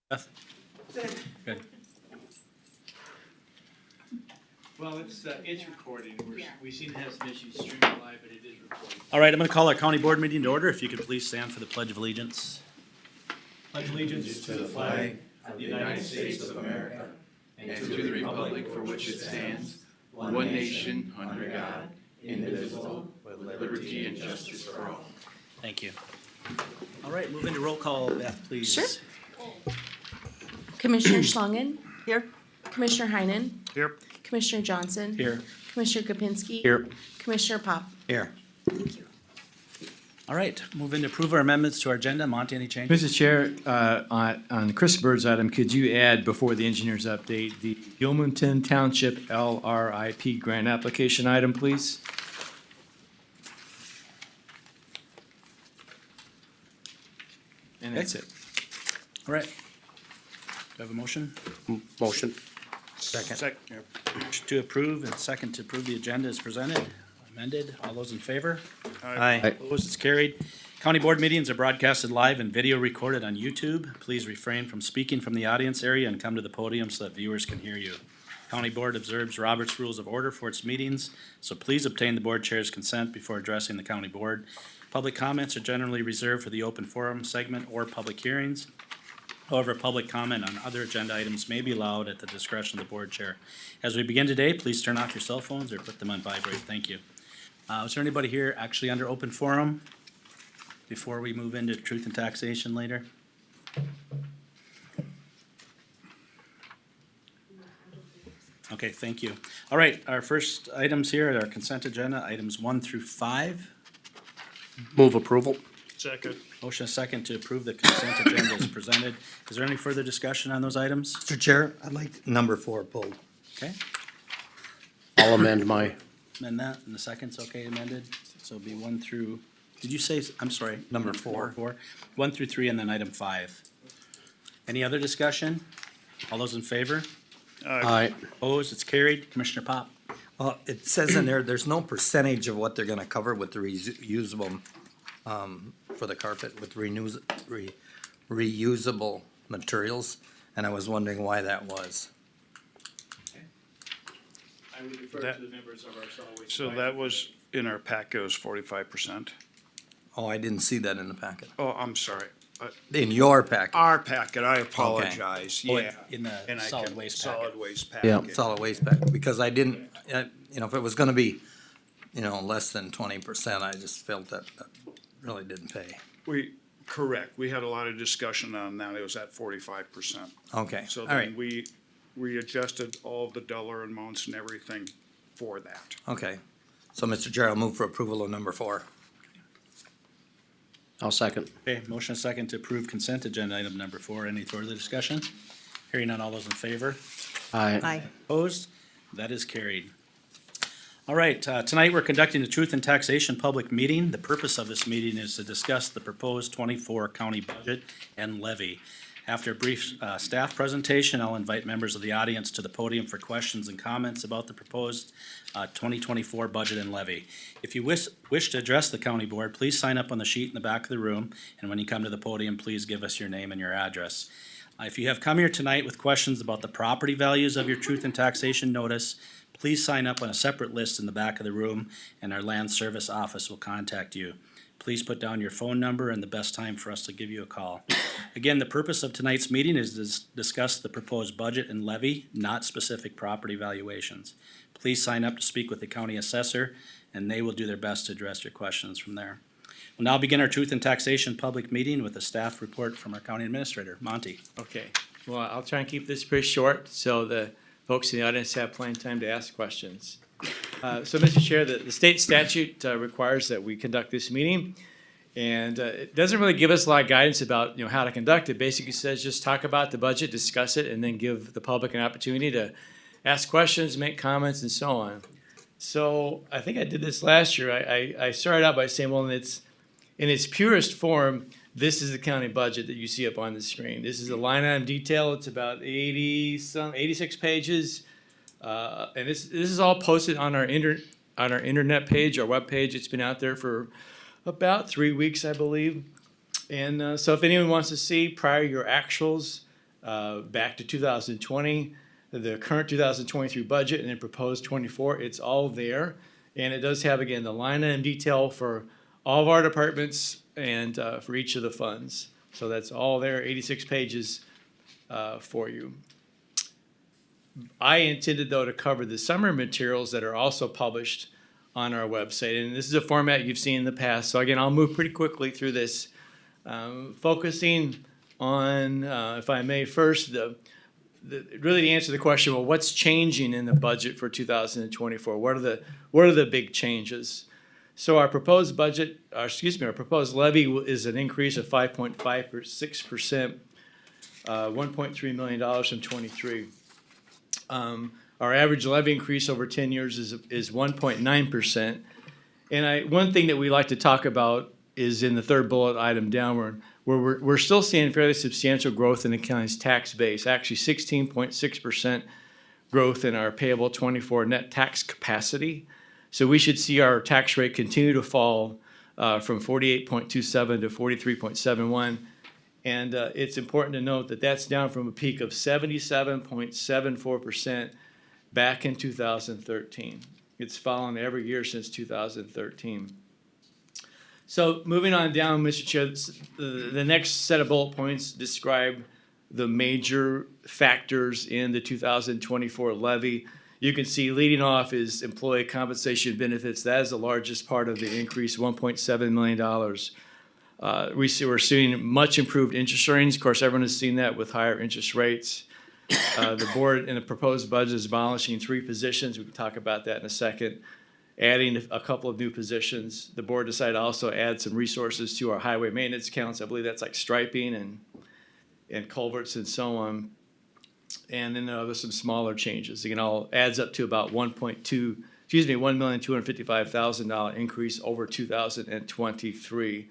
Beth? Good. Well, it's recording. We seem to have some issues streaming live, but it is recording. All right, I'm going to call our county board meeting to order. If you could please stand for the Pledge of Allegiance. Pledge allegiance to the flag of the United States of America and to the republic for which it stands, one nation, under God, indivisible, with liberty and justice for all. Thank you. All right, move into roll call, Beth, please. Sure. Commissioner Schlangen. Here. Commissioner Heinen. Here. Commissioner Johnson. Here. Commissioner Kapinski. Here. Commissioner Pop. Here. Thank you. All right, move into approve our amendments to our agenda. Monty, any changes? Mr. Chair, on Chris Bird's item, could you add before the engineer's update, the Gilmanton Township LRIP grant application item, please? And that's it. All right. Do I have a motion? Motion. Second. Motion to approve and second to approve the agenda as presented, amended. All those in favor? Aye. Opposed, it's carried. County board meetings are broadcasted live and video recorded on YouTube. Please refrain from speaking from the audience area and come to the podium so that viewers can hear you. County board observes Robert's Rules of Order for its meetings, so please obtain the board chair's consent before addressing the county board. Public comments are generally reserved for the open forum segment or public hearings. However, public comment on other agenda items may be allowed at the discretion of the board chair. As we begin today, please turn off your cell phones or put them on vibrate. Thank you. Is there anybody here actually under open forum before we move into truth and taxation later? Okay, thank you. All right, our first items here are our consent agenda, items 1 through 5. Move approval. Second. Motion is second to approve the consent agenda as presented. Is there any further discussion on those items? Mr. Chair, I'd like number 4 pulled. Okay, I'll amend my, amend that, and the second's okay amended, so it'll be 1 through, did you say, I'm sorry? Number 4. 1 through 3, and then item 5. Any other discussion? All those in favor? aye. Opposed, it's carried. Commissioner Pop? Well, it says in there, there's no percentage of what they're gonna cover with the reusable, for the carpet with reusable materials, and I was wondering why that was. I would refer That- to the members of our solid waste. So that was in our packet, it was 45%. Oh, I didn't see that in the packet. Oh, I'm sorry. In your packet, Our packet, I apologize, Oh, yeah. in the And I solid can- waste packet. Solid waste Yeah. packet. solid waste packet, because I didn't, if it was gonna be, less than 20%, I just felt that really didn't pay. Correct, we had a lot of discussion on that, it was at 45%. Okay, So all then right, we adjusted all the dollar amounts and everything for that. okay. So, Mr. Chair, I'll move for approval of number 4. I'll second. Okay, motion is second to approve consent agenda item number 4. Any further discussion? Hearing none, all those in favor? Aye. Opposed? That is carried. All right, tonight we're conducting a truth and taxation public meeting. The purpose of this meeting is to discuss the proposed 24 county budget and levy. After a brief staff presentation, I'll invite members of the audience to the podium for questions and comments about the proposed 2024 budget and levy. If you wish to address the county board, please sign up on the sheet in the back of the room, and when you come to the podium, please give us your name and your address. If you have come here tonight with questions about the property values of your truth and taxation notice, please sign up on a separate list in the back of the room, and our land service office will contact you. Please put down your phone number and the best time for us to give you a call. Again, the purpose of tonight's meeting is to discuss the proposed budget and levy, not specific property valuations. Please sign up to speak with the county assessor, and they will do their best to address your questions from there. We'll now begin our truth and taxation public meeting with a staff report from our county administrator. Monty? Okay, well, I'll try and keep this pretty short, so the folks in the audience have plenty of time to ask questions. So, Mr. Chair, the state statute requires that we conduct this meeting, and it doesn't really give us a lot of guidance about, how to conduct it. Basically says just talk about the budget, discuss it, and then give the public an opportunity to ask questions, make comments, and so on. So, I think I did this last year. I started out by saying, well, in its purest form, this is the county budget that you see up on the screen. This is a line item detail. It's about 86 pages. And this is all posted on our internet page, our web page. It's been out there for about 3 weeks, I believe. And so if anyone wants to see prior your actuals, back to 2020, the current 2023 budget, and then proposed 24. It's all there. And it does have, again, the line item detail for all of our departments and for each of the funds. So that's all there, 86 pages for you. I intended, though, to cover the summer materials that are also published on our website. And this is a format you've seen in the past. So again, I'll move pretty quickly through this, focusing on, if I may, first, really to answer the question, well, what's changing in the budget for 2024? What are the big changes? So our proposed budget, our proposed levy is an increase of 5.56%, $1.3 million from 23. Our average levy increase over 10 years is 1.9%. And one thing that we like to talk about is in the third bullet item downward, where we're still seeing fairly substantial growth in the county's tax base, actually 16.6% growth in our payable 24 net tax capacity. So we should see our tax rate continue to fall from 48.27 to 43.71. And it's important to note that that's down from a peak of 77.74% back in 2013. It's fallen every year since 2013. So moving on down, Mr. Chair, the next set of bullet points describe the major factors in the 2024 levy. You can see leading off is employee compensation benefits. That is the largest part of the increase, $1.7 million. We're seeing much improved interest earnings. Of course, everyone has seen that with higher interest rates. The board in the proposed budget is abolishing 3 positions. We can talk about that in a second. Adding a couple of new positions. The board decided to also add some resources to our highway maintenance accounts. I believe that's like striping and culverts and so on. And then there's some smaller changes. Again, all adds up to about $1,255,000 increase over 2023.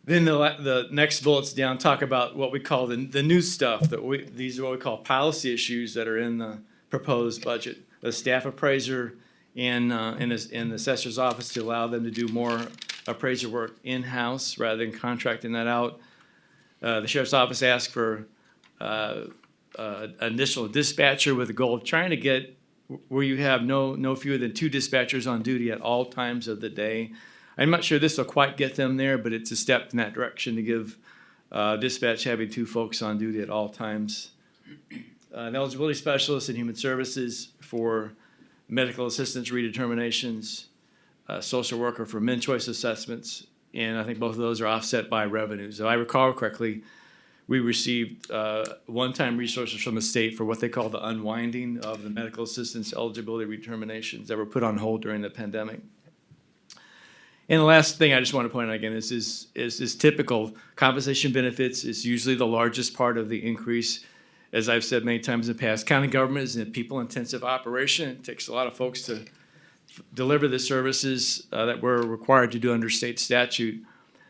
Then the next bullets down talk about what we call the new stuff. These are what we call policy issues that are in the proposed budget. The staff appraiser in the assessor's office to allow them to do more appraiser work in-house rather than contracting that out. The sheriff's office asked for additional dispatcher with the goal of trying to get where you have no fewer than 2 dispatchers on duty at all times of the day. I'm not sure this will quite get them there, but it's a step in that direction to give dispatch having 2 folks on duty at all times. An eligibility specialist in human services for medical assistance redeterminations, social worker for min choice assessments, and I think both of those are offset by revenues. If I recall correctly, we received one-time resources from the state for what they call the unwinding of the medical assistance eligibility redeterminations that were put on hold during the pandemic. And the last thing I just want to point out again is typical. Compensation benefits is usually the largest part of the increase. As I've said many times in the past, county government is a people-intensive operation. It takes a lot of folks to deliver the services that we're required to do under state statute.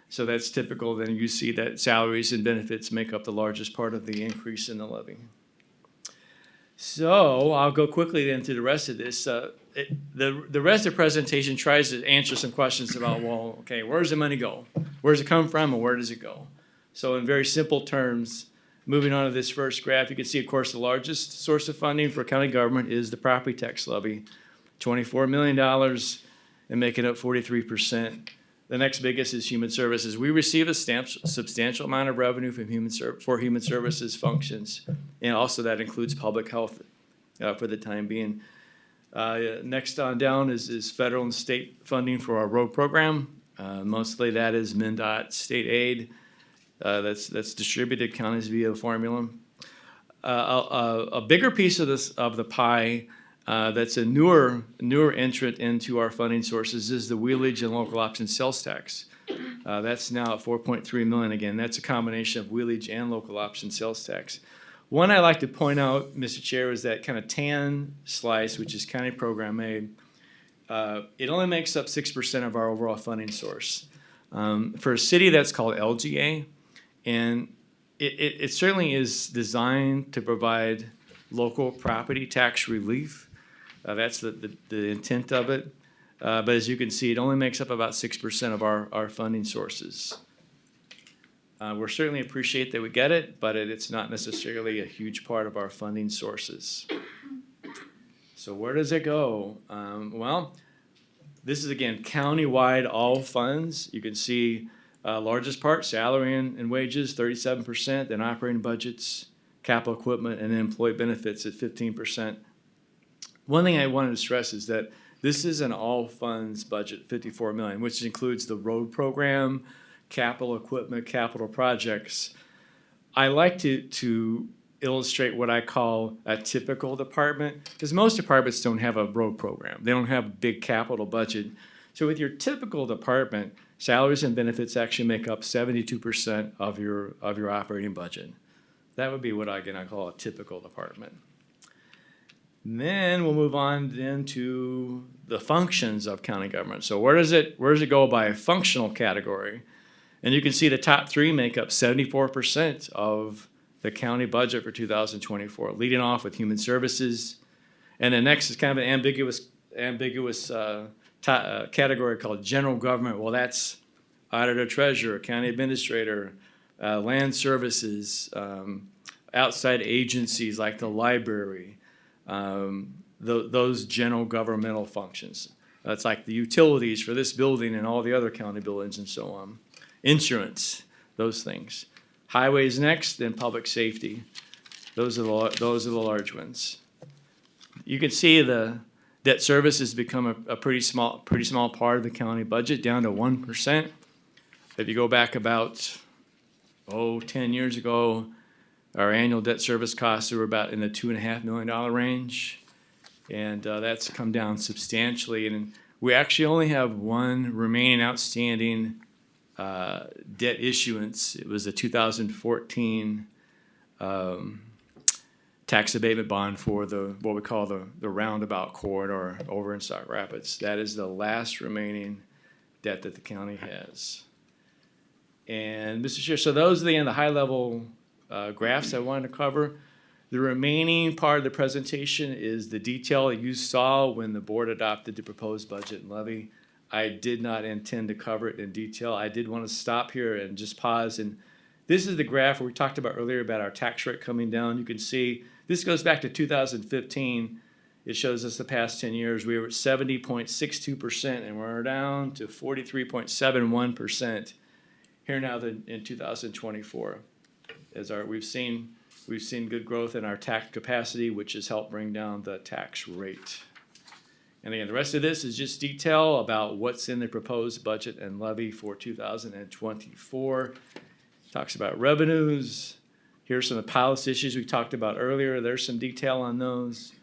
So that's typical. Then you see that salaries and benefits make up the largest part of the increase in the levy. So I'll go quickly then to the rest of this. The rest of the presentation tries to answer some questions about, well, okay, where does the money go? Where does it come from and where does it go? So in very simple terms, moving on to this first graph, you can see, of course, the largest source of funding for county government is the property tax levy, $24 million and making up 43%. The next biggest is human services. We receive a substantial amount of revenue from human services functions, and also that includes public health for the time being. Next on down is federal and state funding for our road program. Mostly that is MnDOT state aid. That's distributed counties via a formula. A bigger piece of the pie that's a newer entrant into our funding sources is the wheelage and local option sales tax. That's now at $4.3 million again. That's a combination of wheelage and local option sales tax. One I like to point out, Mr. Chair, is that kind of tan slice, which is county program aid. It only makes up 6% of our overall funding source. For a city that's called LGA, and it certainly is designed to provide local property tax relief. That's the intent of it. But as you can see, it only makes up about 6% of our funding sources. We certainly appreciate that we get it, but it's not necessarily a huge part of our funding sources. So where does it go? Well, this is again countywide all funds. You can see largest part salary and wages, 37%, then operating budgets, capital equipment, and then employee benefits at 15%. One thing I wanted to stress is that this is an all funds budget, 54 million, which includes the road program, capital equipment, capital projects. I like to illustrate what I call a typical department, because most departments don't have a road program. They don't have a big capital budget. So with your typical department, salaries and benefits actually make up 72% of your operating budget. That would be what I call a typical department. And then we'll move on then to the functions of county government. So where does it go by functional category? And you can see the top three make up 74% of the county budget for 2024, leading off with human services. And the next is kind of an ambiguous category called general government. Well, that's auditor, treasurer, county administrator, land services, outside agencies like the library, those general governmental functions. That's like the utilities for this building and all the other county buildings and so on. Insurance, those things. Highways next, then public safety. Those are the large ones. You can see the debt service has become a pretty small part of the county budget, down to 1%. If you go back about 10 years ago, our annual debt service costs were about in the $2.5 million range, and that's come down substantially. And we actually only have one remaining outstanding debt issuance. It was a 2014 tax abatement bond for what we call the roundabout corridor over in Sauk Rapids. That is the last remaining debt that the county has. And Mr. Chair, so those are the high level graphs I wanted to cover. The remaining part of the presentation is the detail that you saw when the board adopted the proposed budget and levy. I did not intend to cover it in detail. I did want to stop here and just pause. And this is the graph where we talked about earlier about our tax rate coming down. You can see this goes back to 2015. It shows us the past 10 years. We were at 70.62% and we're down to 43.71% here now in 2024. We've seen good growth in our tax capacity, which has helped bring down the tax rate. And again, the rest of this is just detail about what's in the proposed budget and levy for 2024. Talks about revenues. Here's some of the policy issues we talked about earlier. There's some detail on those.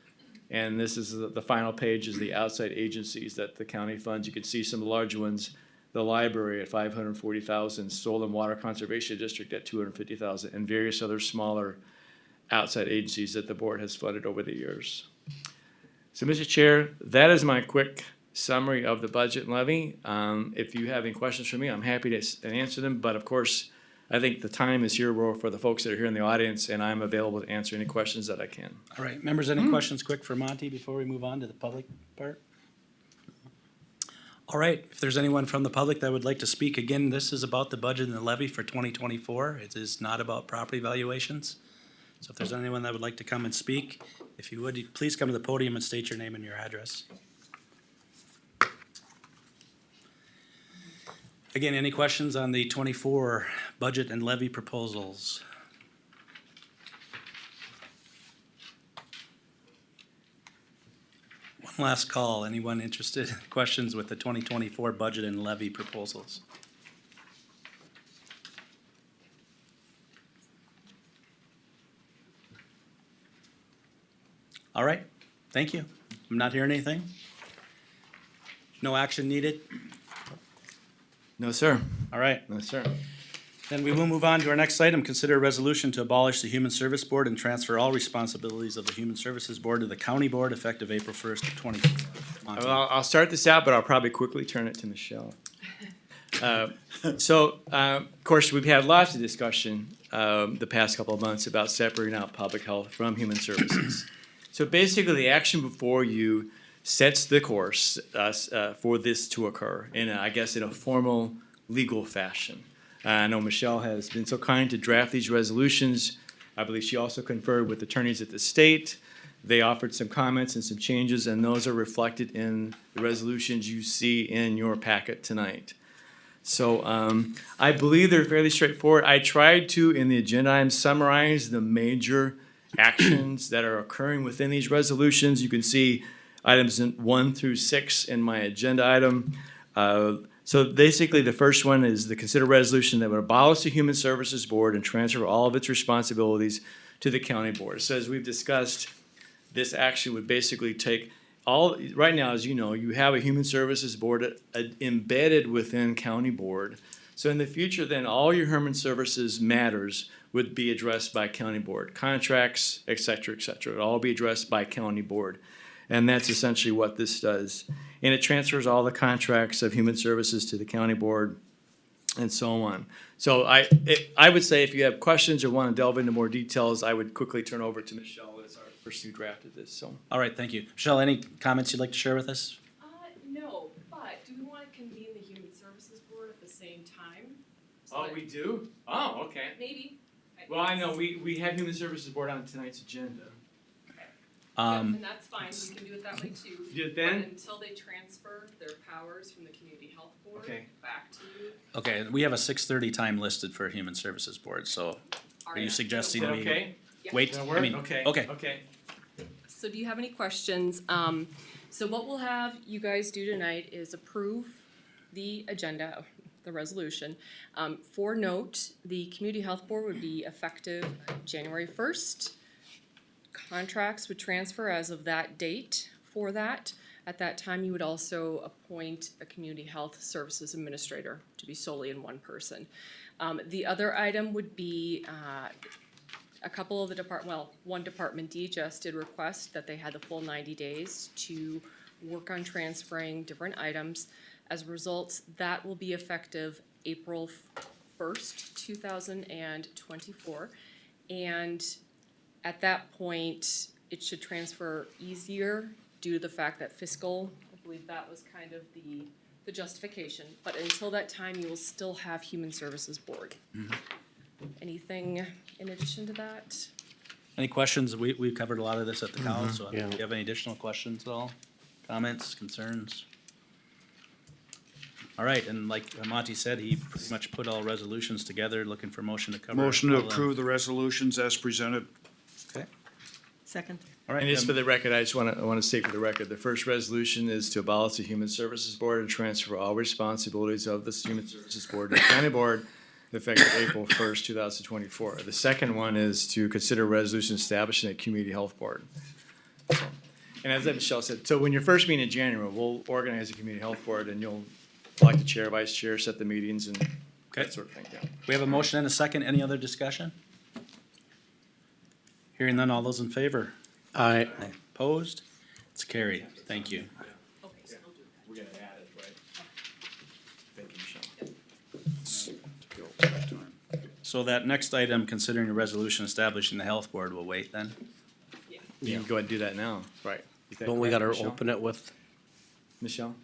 And this is the final page is the outside agencies that the county funds. You can see some large ones. The library at $540,000, Soil and Water Conservation District at $250,000, and various other smaller outside agencies that the board has funded over the years. So, Mr. Chair, that is my quick summary of the budget and levy. If you have any questions for me, I'm happy to answer them. But of course, I think the time is here for the folks that are here in the audience, and I'm available to answer any questions that I can. All right, members, any questions quick for Monty before we move on to the public part? All right, if there's anyone from the public that would like to speak, again, this is about the budget and the levy for 2024. It is not about property valuations. So if there's anyone that would like to come and speak, if you would, please come to the podium and state your name and your address. Again, any questions on the 24 budget and levy proposals? One last call. Anyone interested in questions with the 2024 budget and levy proposals? All right, thank you. I'm not hearing anything. No action needed? No, sir. All right, No, sir. then we will move on to our next item. Consider a resolution to abolish the Human Service Board and transfer all responsibilities of the Human Services Board to the County Board effective April 1st of 2024. Well, I'll start this out, but I'll probably quickly turn it to Michelle. Of course, we've had lots of discussion the past couple of months about separating out public health from human services. So basically, the action before you sets the course for this to occur in a formal legal fashion. I know Michelle has been so kind to draft these resolutions. I believe she also conferred with attorneys at the state. They offered some comments and some changes, and those are reflected in the resolutions you see in your packet tonight. So I believe they're fairly straightforward. I tried to, in the agenda items, summarize the major actions that are occurring within these resolutions. You can see items 1 through 6 in my agenda item. So basically, the first one is the consider resolution that would abolish the Human Services Board and transfer all of its responsibilities to the county board. So as we've discussed, this action would basically take right now, as you know, you have a Human Services Board embedded within county board. So in the future, then, all your human services matters would be addressed by county board. Contracts, et cetera, it'd all be addressed by county board. And that's essentially what this does. And it transfers all the contracts of human services to the county board and so on. So I would say if you have questions or want to delve into more details, I would quickly turn over to Michelle as our person who drafted this, so. All right, thank you. Michelle, any comments you'd like to share with us? No, but do we want to convene the Human Services Board at the same time? So Oh, that- we do? Oh, okay. Maybe. Well, I know, we have Human Services Board on tonight's agenda. And that's fine, we can do it that way too. Do it But then? until they transfer their powers from the Community Health Board Okay. back to you. Okay, we have a 6:30 time listed for Human Services Board, so are you suggesting Is that we okay? wait? Does that I work? mean, Okay, okay. okay. So do you have any questions? So what we'll have you guys do tonight is approve the agenda, the resolution. For note, the Community Health Board would be effective January 1st. Contracts would transfer as of that date for that. At that time, you would also appoint a Community Health Services Administrator to be solely in one person. The other item would be a couple of the one Department D just did request that they had the full 90 days to work on transferring different items. As a result, that will be effective April 1st, 2024. And at that point, it should transfer easier due to the fact that fiscal, I believe that was kind of the justification. But until that time, you will still have Human Services Board. Anything in addition to that? Any questions? We've covered a lot of this at the council. Do you have any additional questions at all? Comments, concerns? All right, and like Monty said, he pretty much put all resolutions together, looking for motion to cover. Motion to all of them. approve the resolutions as presented. Okay, Second. all right. And just for the record, I want to state for the record, the first resolution is to abolish the Human Services Board and transfer all responsibilities of the Human Services Board to the county board effective April 1st, 2024. The second one is to consider resolution establishing a community health board. So, and as Michelle said, so when you're first meeting in January, we'll organize a community health board and you'll elect the chair, vice chair, set the meetings and that sort of thing, yeah. We have a motion and a second. Any other discussion? Hearing none, all those in favor? Aye. Opposed? It's carried. Thank you. Okay, so we'll do that. We're gonna add it, right? Thank you, Michelle. So that next item, considering a resolution establishing the health board, will wait then? You can go ahead and do that now, right? Is that Don't we correct, gotta Michelle? open it with, Michelle?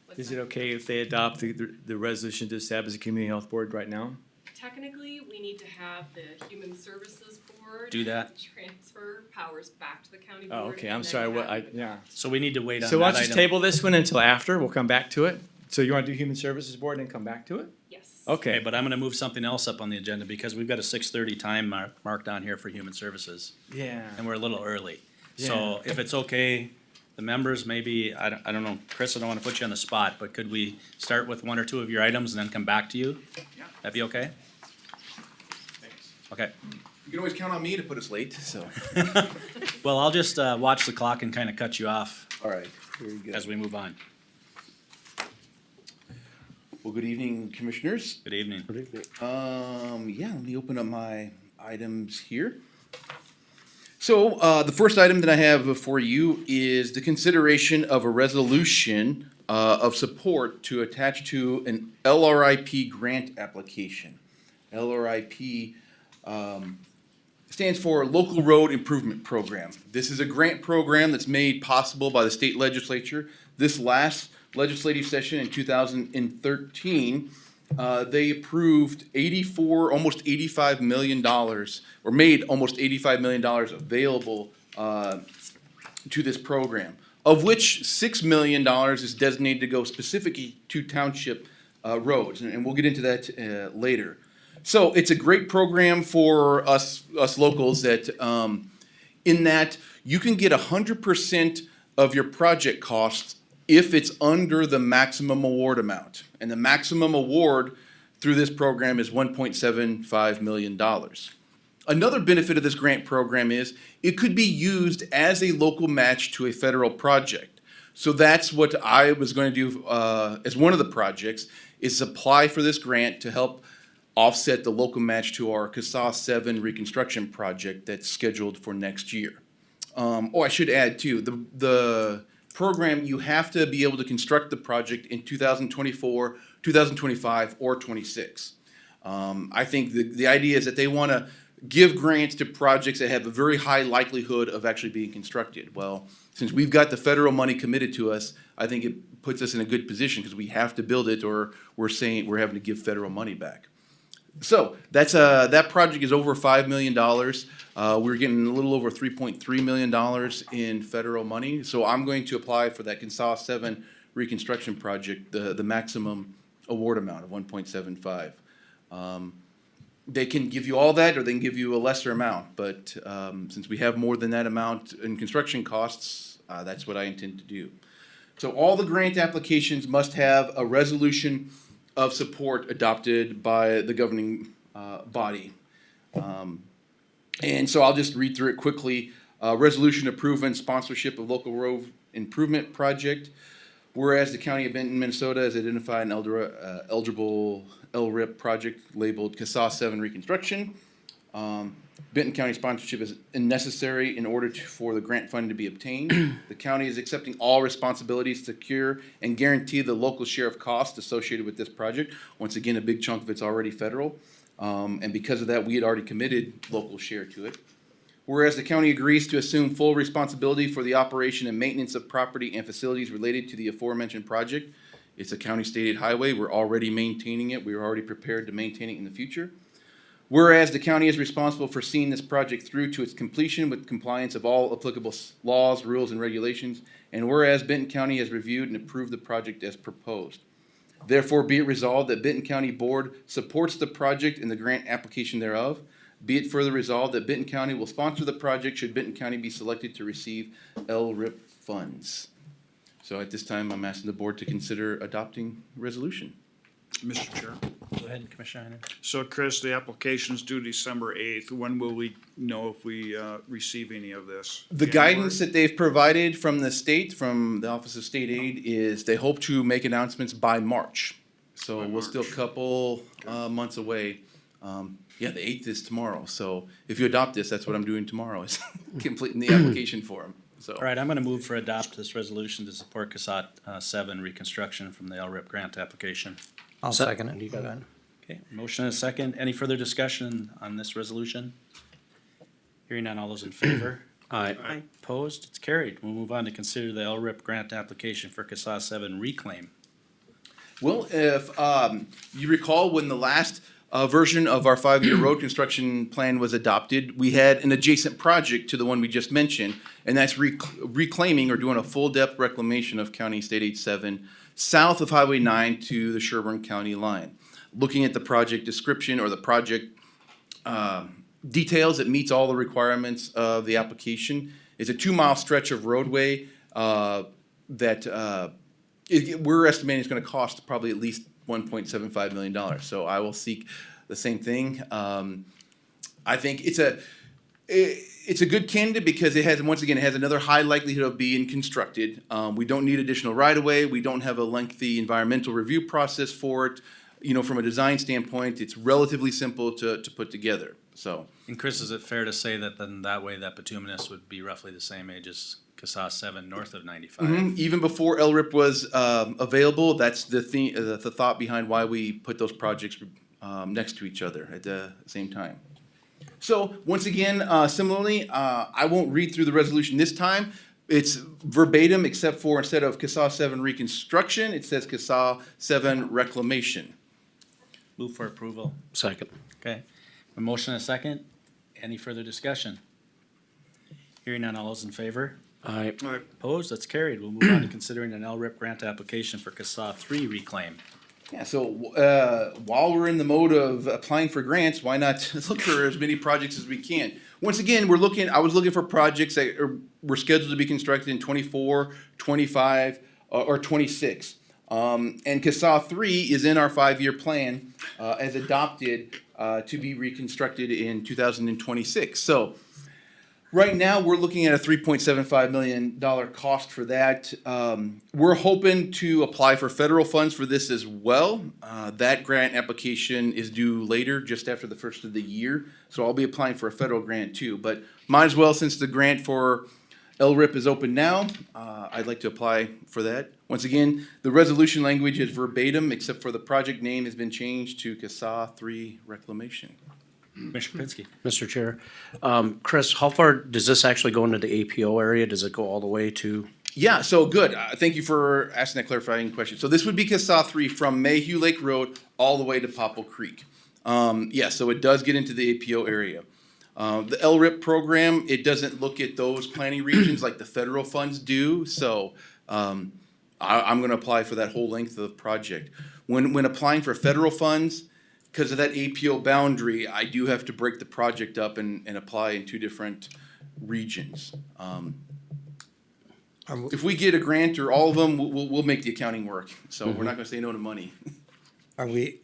What's Is it that? okay if they adopt the resolution to establish a community health board right now? Technically, we need to have the Human Services Board. Do that. Transfer powers back to the county board. Oh, okay, and I'm then sorry, have- yeah. So we need to wait on So why that don't you item. table this one until after, we'll come back to it. So you wanna do Human Services Board and then come back to it? Yes. Okay, Okay, but I'm gonna move something else up on the agenda because we've got a 6:30 time marked down here for human services, yeah. and we're a little early. Yeah. So if it's okay, the members, maybe, I don't know, Chris, I don't wanna put you on the spot, but could we start with one or two of your items and then come back to you? Yeah. That'd be okay? Thanks. Okay. You can always count on me to put us late, so. Well, I'll just, watch the clock and kinda cut you off All right, very good. as we move on. Well, good evening, commissioners. Good evening. Yeah, let me open up my items here. So, the first item that I have for you is the consideration of a resolution of support to attach to an LRIP grant application. LRIP stands for Local Road Improvement Program. This is a grant program that's made possible by the state legislature. This last legislative session in 2013 they approved almost $85 million, or made almost $85 million available to this program, of which $6 million is designated to go specifically to township roads, and we'll get into that later. So it's a great program for us locals that, in that you can get 100% of your project costs if it's under the maximum award amount. And the maximum award through this program is $1.75 million. Another benefit of this grant program is it could be used as a local match to a federal project. So that's what I was going to do as one of the projects, is apply for this grant to help offset the local match to our CASA 7 reconstruction project that's scheduled for next year. I should add too, the program, you have to be able to construct the project in 2024, 2025, or 26. I think the idea is that they want to give grants to projects that have a very high likelihood of actually being constructed. Well, since we've got the federal money committed to us, I think it puts us in a good position because we have to build it, or we're saying we're having to give federal money back. So that's that project is over $5 million. We're getting a little over $3.3 million in federal money. So I'm going to apply for that CASA 7 reconstruction project, the maximum award amount of 1.75. They can give you all that, or they can give you a lesser amount. But since we have more than that amount in construction costs, that's what I intend to do. So all the grant applications must have a resolution of support adopted by the governing body. And so I'll just read through it quickly. Resolution approving sponsorship of local road improvement project. Whereas the County of Benton, Minnesota has identified an eligible LRIP project labeled CASA 7 reconstruction. Benton County sponsorship is necessary in order for the grant funding to be obtained. The county is accepting all responsibilities to secure and guarantee the local share of costs associated with this project. Once again, a big chunk of it's already federal. And because of that, we had already committed local share to it. Whereas the county agrees to assume full responsibility for the operation and maintenance of property and facilities related to the aforementioned project. It's a county stated highway. We're already maintaining it. We are already prepared to maintain it in the future. Whereas the county is responsible for seeing this project through to its completion with compliance of all applicable laws, rules, and regulations. And whereas Benton County has reviewed and approved the project as proposed. Therefore, be it resolved that Benton County Board supports the project and the grant application thereof. Be it further resolved that Benton County will sponsor the project should Benton County be selected to receive LRIP funds. So at this time, I'm asking the board to consider adopting resolution. Mr. Chair. Go ahead, Commissioner Heinen. So Chris, the application's due December 8th. When will we know if we receive any of this? The guidance that they've provided from the state, from the Office of State Aid, is they hope to make announcements by March. So By we're still a March. couple months away. Yeah, the 8th is tomorrow. So if you adopt this, that's what I'm doing tomorrow, is completing the application for them. So. All right, I'm gonna move for adopt this resolution to support CASA 7 reconstruction from the LRIP grant application. I'll second it. Go ahead. Okay, motion and a second. Any further discussion on this resolution? Hearing none, all those in favor? Aye. Opposed? It's carried. We'll move on to consider the LRIP grant application for CASA 7 reclaim. Well, if you recall, when the last version of our 5-year road construction plan was adopted, we had an adjacent project to the one we just mentioned, and that's reclaiming or doing a full depth reclamation of County State Aid 7 south of Highway 9 to the Sherburne County line. Looking at the project description or the project details, it meets all the requirements of the application. It's a 2-mile stretch of roadway that we're estimating it's going to cost probably at least $1.75 million. So I will seek the same thing. I think it's a good candidate because it has another high likelihood of being constructed. We don't need additional right-of-way. We don't have a lengthy environmental review process for it. You know, from a design standpoint, it's relatively simple to put together. So. And Chris, is it fair to say that then that way that bituminous would be roughly the same age as CASA 7 north of 95? Even before LRIP was available, that's the thought behind why we put those projects next to each other at the same time. So once again, similarly, I won't read through the resolution this time. It's verbatim except for instead of CASA 7 reconstruction, it says CASA 7 reclamation. Move for approval. Second. Okay. A motion and a second. Any further discussion? Hearing none, all those in favor? Aye. All right, Opposed? That's carried. We'll move on to considering an LRIP grant application for CASA 3 reclaim. Yeah, so while we're in the mode of applying for grants, why not look for as many projects as we can? Once again, I was looking for projects that were scheduled to be constructed in 24, 25, or 26. And CASA 3 is in our 5-year plan as adopted to be reconstructed in 2026. So right now, we're looking at a $3.75 million cost for that. We're hoping to apply for federal funds for this as well. That grant application is due later, just after the first of the year. So I'll be applying for a federal grant too. But might as well, since the grant for LRIP is open now, I'd like to apply for that. Once again, the resolution language is verbatim, except for the project name has been changed to CASA 3 Reclamation. Commissioner Kapinski. Mr. Chair, Chris, how far does this actually go into the APO area? Does it go all the way to? Yeah, so good. Thank you for asking that clarifying question. So this would be CASA 3 from Mayhew Lake Road all the way to Popple Creek. Yeah, so it does get into the APO area. The LRIP program, it doesn't look at those planning regions like the federal funds do. So I'm going to apply for that whole length of the project. When applying for federal funds, because of that APO boundary, I do have to break the project up and apply in 2 different regions. If we get a grant or all of them, we'll make the accounting work. So we're not gonna say no to money. Are we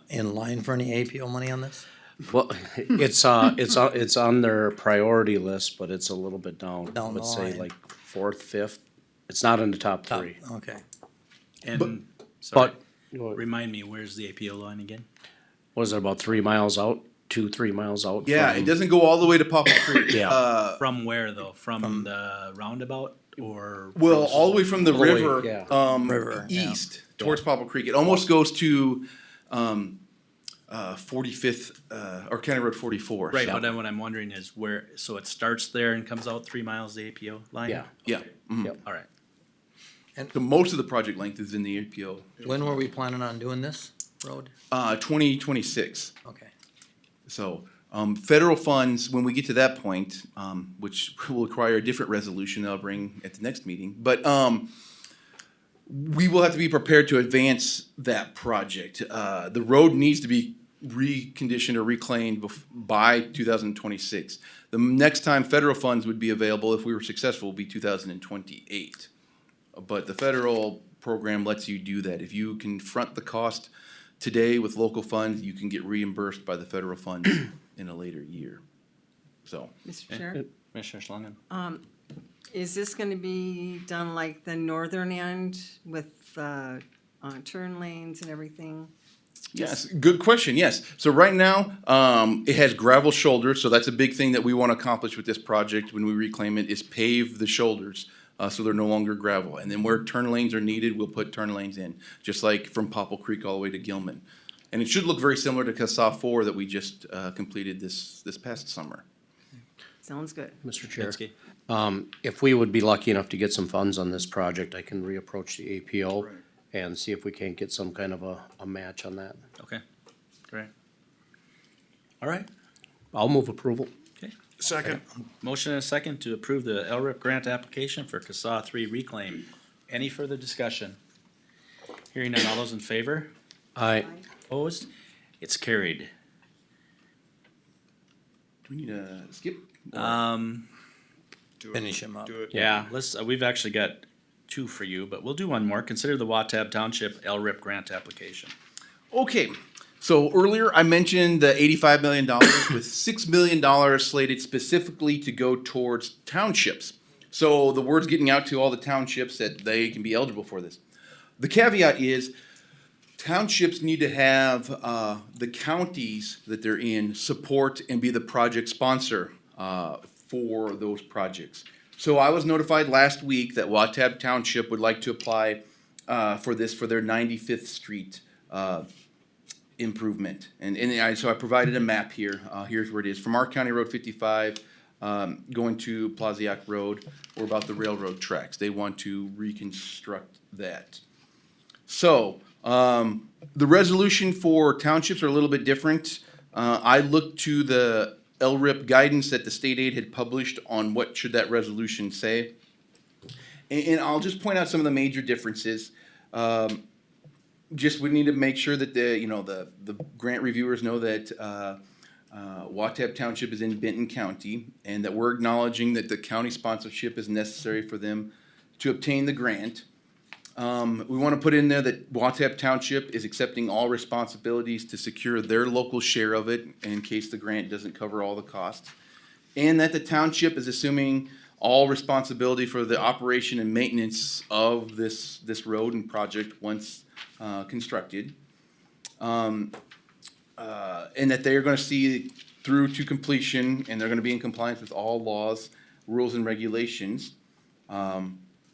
in line for any APO money on this? Well, it's on their priority list, but it's a little bit down. I Down the would say line. like 4th, 5th. It's not in the top 3. Okay. And, sorry, But remind me, where's the APO line again? was it about 3 miles out? 2-3 miles out? Yeah, from- it doesn't go all the way to Popple Creek. Yeah. From where though? From the roundabout or? Well, all the way from the All the way, river, yeah. River, yeah. east towards Popple Creek. It almost goes to 45th, or County Road 44. Right, so- but then what I'm wondering is where, so it starts there and comes out 3 miles the APO line? Yeah. Yeah. mhm. Yep. All right. So most of the project length is in the APO. When were we planning on doing this road? 2026. Okay. So, federal funds, when we get to that point, which will require a different resolution that I'll bring at the next meeting, but, we will have to be prepared to advance that project. The road needs to be reconditioned or reclaimed by 2026. The next time federal funds would be available, if we were successful, would be 2028. But the federal program lets you do that. If you can front the cost today with local funds, you can get reimbursed by the federal funds in a later year. So, Mr. Chair, Commissioner Schlangen? is this gonna be done like the northern end with, turn lanes and everything? yes, good question, yes. So right now, it has gravel shoulders, so that's a big thing that we want to accomplish with this project when we reclaim it, is pave the shoulders. So they're no longer gravel. And then where turn lanes are needed, we'll put turn lanes in, just like from Popple Creek all the way to Gilman. And it should look very similar to CASA 4 that we just completed this past summer. Sounds good. Mr. Chair, Kapinski? if we would be lucky enough to get some funds on this project, I can reapproach the APO Right. and see if we can't get some kind of a match on that. Okay, great. All right, I'll move approval. okay. second. Motion and a second to approve the LRIP grant application for CASA 3 reclaim. Any further discussion? Hearing none, all those in favor? Aye. Opposed? It's carried. Do we need to skip? Do it. Finish him up. Do it. Yeah, we've actually got 2 for you, but we'll do one more. Consider the Watab Township LRIP grant application. Okay, so earlier I mentioned the $85 million with $6 million slated specifically to go towards townships. So the word's getting out to all the townships that they can be eligible for this. The caveat is townships need to have the counties that they're in support and be the project sponsor for those projects. So I was notified last week that Watab Township would like to apply for this for their 95th Street improvement. So I provided a map here. Here's where it is. From our County Road 55 going to Plaziac Road, or about the railroad tracks. They want to reconstruct that. So The resolution for townships are a little bit different. I looked to the LRIP guidance that the state aid had published on what should that resolution say. And I'll just point out some of the major differences. Just we need to make sure that the grant reviewers know that Watab Township is in Benton County, and that we're acknowledging that the county sponsorship is necessary for them to obtain the grant. We want to put in there that Watab Township is accepting all responsibilities to secure their local share of it in case the grant doesn't cover all the costs. And that the township is assuming all responsibility for the operation and maintenance of this road and project once constructed. And that they are gonna see through to completion, and they're gonna be in compliance with all laws, rules, and regulations.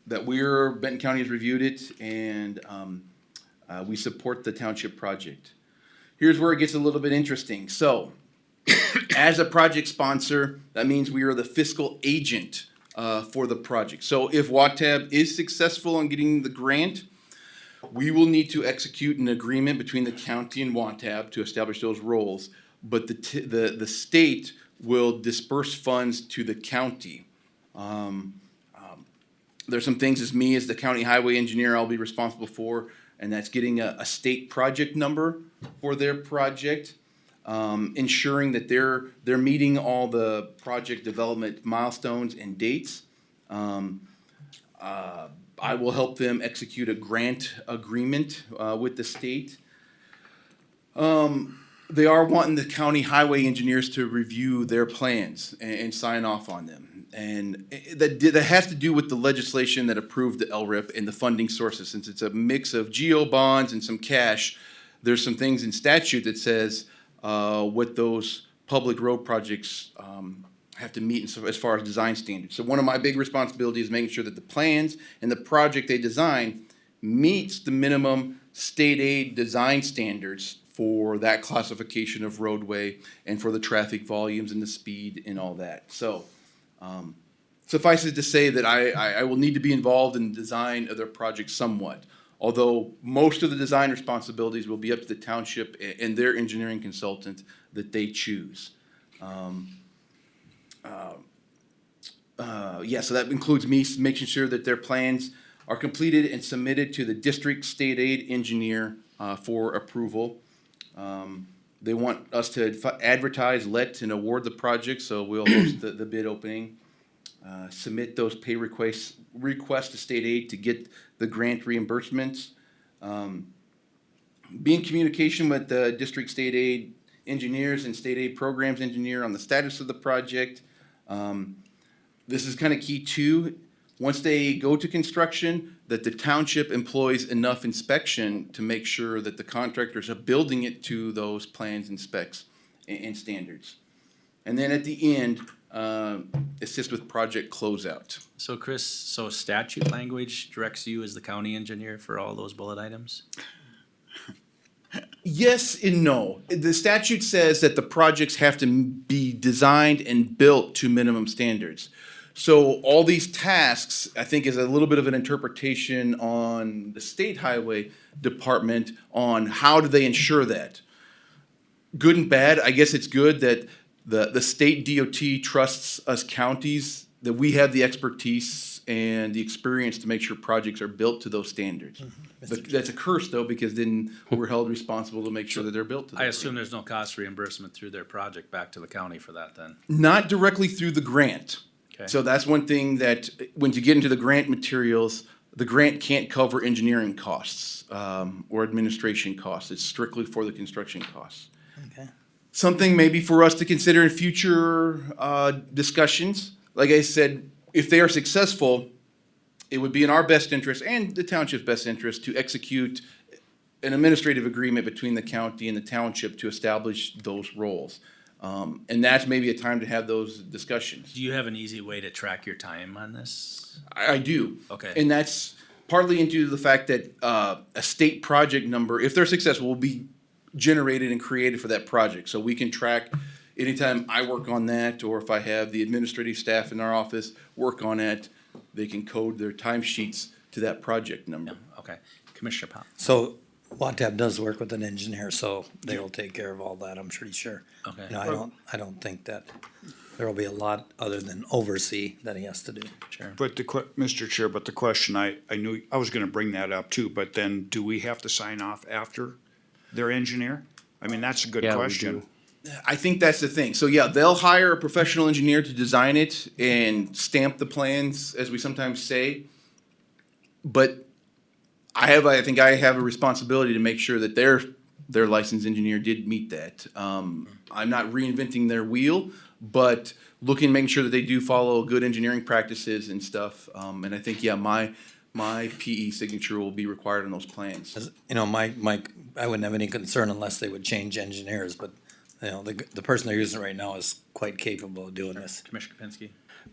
That Benton County has reviewed it, and we support the township project. Here's where it gets a little bit interesting. So, as a project sponsor, that means we are the fiscal agent for the project. So if Watab is successful in getting the grant, we will need to execute an agreement between the county and Watab to establish those roles. But the state will disperse funds to the county. There's some things as me, as the county highway engineer, I'll be responsible for, and that's getting a state project number for their project. Ensuring that they're meeting all the project development milestones and dates. I will help them execute a grant agreement with the state. They are wanting the county highway engineers to review their plans and sign off on them. And that has to do with the legislation that approved the LRIP and the funding sources. Since it's a mix of GO bonds and some cash, there's some things in statute that says what those public road projects have to meet as far as design standards. So one of my big responsibilities is making sure that the plans and the project they design meets the minimum state aid design standards for that classification of roadway and for the traffic volumes and the speed and all that. So suffice it to say that I will need to be involved in the design of their project somewhat. Although most of the design responsibilities will be up to the township and their engineering consultant that they choose. So that includes me making sure that their plans are completed and submitted to the district state aid engineer for approval. They want us to advertise, let, and award the project, so we'll host the bid opening. Submit those pay requests to state aid to get the grant reimbursements. Be in communication with the district state aid engineers and state aid programs engineer on the status of the project. This is kind of key too. Once they go to construction, that the township employs enough inspection to make sure that the contractors are building it to those plans and specs and standards. And then at the end, assist with project closeout. So Chris, statute language directs you as the county engineer for all those bullet items? Yes and no. The statute says that the projects have to be designed and built to minimum standards. So all these tasks, I think, is a little bit of an interpretation on the state highway department on how do they ensure that. Good and bad. I guess it's good that the state DOT trusts us counties, that we have the expertise and the experience to make sure projects are built to those standards. But that's a curse though, because then we're held responsible to make sure that they're built to those. I assume there's no cost reimbursement through their project back to the county for that then? Not directly through the grant. Okay. So that's one thing that, when you get into the grant materials, the grant can't cover engineering costs or administration costs. It's strictly for the construction costs. Okay. Something maybe for us to consider in future discussions. Like I said, if they are successful, it would be in our best interest and the township's best interest to execute an administrative agreement between the county and the township to establish those roles. And that's maybe a time to have those discussions. Do you have an easy way to track your time on this? I do. Okay. And that's partly into the fact that a state project number, if they're successful, will be generated and created for that project. So we can track anytime I work on that, or if I have the administrative staff in our office work on it, they can code their timesheets to that project number. Okay. Commissioner Pop? So Watab does work with an engineer, so they will take care of all that, I'm pretty sure. Okay. No, I don't think that there will be a lot other than oversee that he has to do. Sure. But Mr. Chair, but the question, I knew, I was gonna bring that up too, but then do we have to sign off after their engineer? I mean, that's a good Yeah, we question. do. I think that's the thing. So yeah, they'll hire a professional engineer to design it and stamp the plans, as we sometimes say. But I think I have a responsibility to make sure that their licensed engineer did meet that. I'm not reinventing their wheel, but making sure that they do follow good engineering practices and stuff. And I think, yeah, my PE signature will be required on those plans. As- You know, I wouldn't have any concern unless they would change engineers, but, you know, the person they're using right now is quite capable of doing this. Commissioner Kapinski?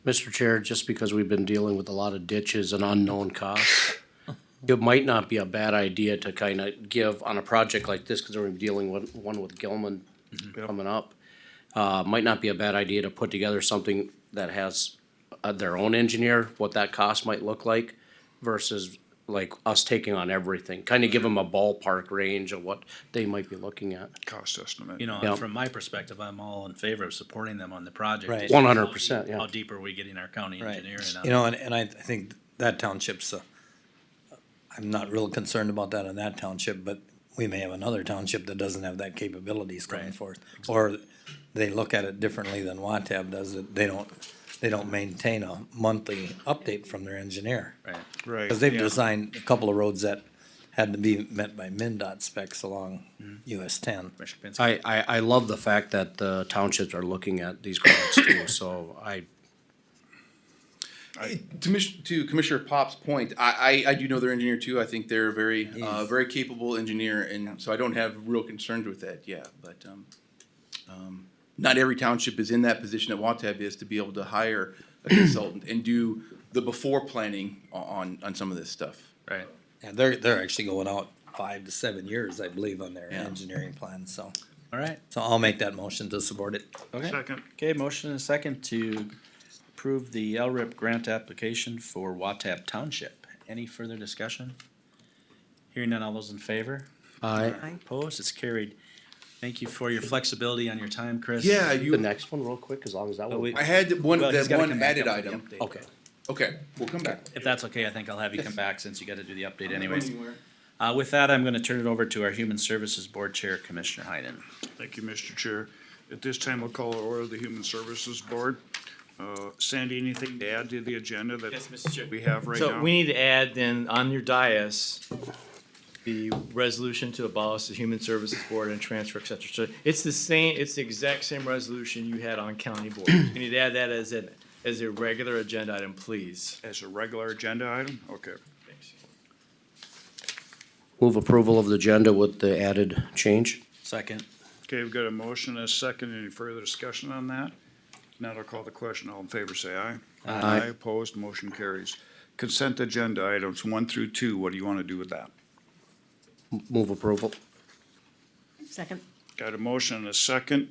Mr. Chair, just because we've been dealing with a lot of ditches and unknown costs, it might not be a bad idea to kind of give on a project like this, because we're dealing with one with Gilman coming up. Might not be a bad idea to put together something that has their own engineer, what that cost might look like versus like us taking on everything. Kind of give them a ballpark range of what they might be looking at. Cost estimate. You know, Yeah. from my perspective, I'm all in favor of supporting them on the project. Right. It's just 100%, yeah. How deep are we getting our county Right. engineer in on You know, and I think that township's, I'm not real concerned about that in that township, but we may have another township that doesn't have that capabilities going Right. forth. Or they look at it differently than Watab does, that they don't maintain a monthly update from their engineer. Right. Right. Cause they've yeah. designed a couple of roads that had to be met by MinDOT specs along US ten. Commissioner Kapinski? I love the fact that the townships are looking at these grants too, so To Commissioner Pop's point, I do know their engineer too. I think they're a very capable engineer, and so I don't have real concerns with that, yeah. But, not every township is in that position that Watab is to be able to hire a consultant and do the before planning on some of this stuff. Right. Yeah, they're actually going out 5 to 7 years, I believe, on their Yeah. engineering plans, so. All right. So I'll make that motion to support it. Okay. Second. Okay, motion and a second to approve the LRIP grant application for Watab Township. Any further discussion? Hearing none, all those in favor? I, Opposed? It's carried. Thank you for your flexibility on your time, Chris. Yeah, the next one real quick, as long as that Oh, one. we- I had one, Well, he's that gotta one come back added up with the item. update. Okay. Okay, we'll come back. If that's okay, I think I'll have you come back since you gotta do the update anyways. Anywhere. With that, I'm gonna turn it over to our Human Services Board Chair, Commissioner Heinen. Thank you, Mr. Chair. At this time, we'll call to order the Human Services Board. Sandy, anything to add to the agenda that Yes, Mr. Chair. we have right now? So we need to add then on your dais, the resolution to abolish the Human Services Board and transfer, et cetera. So it's the exact same resolution you had on county board. You need to add that as a regular agenda item, please. As a regular agenda item? Okay. Thanks. Move approval of the agenda with the added change. Second. Okay, we've got a motion and a second. Any further discussion on that? Now I'll call the question. All in favor, say aye. Aye. Opposed, motion carries. Consent agenda items 1 through 2. What do you want to do with that? Move approval. Second. Got a motion and a second.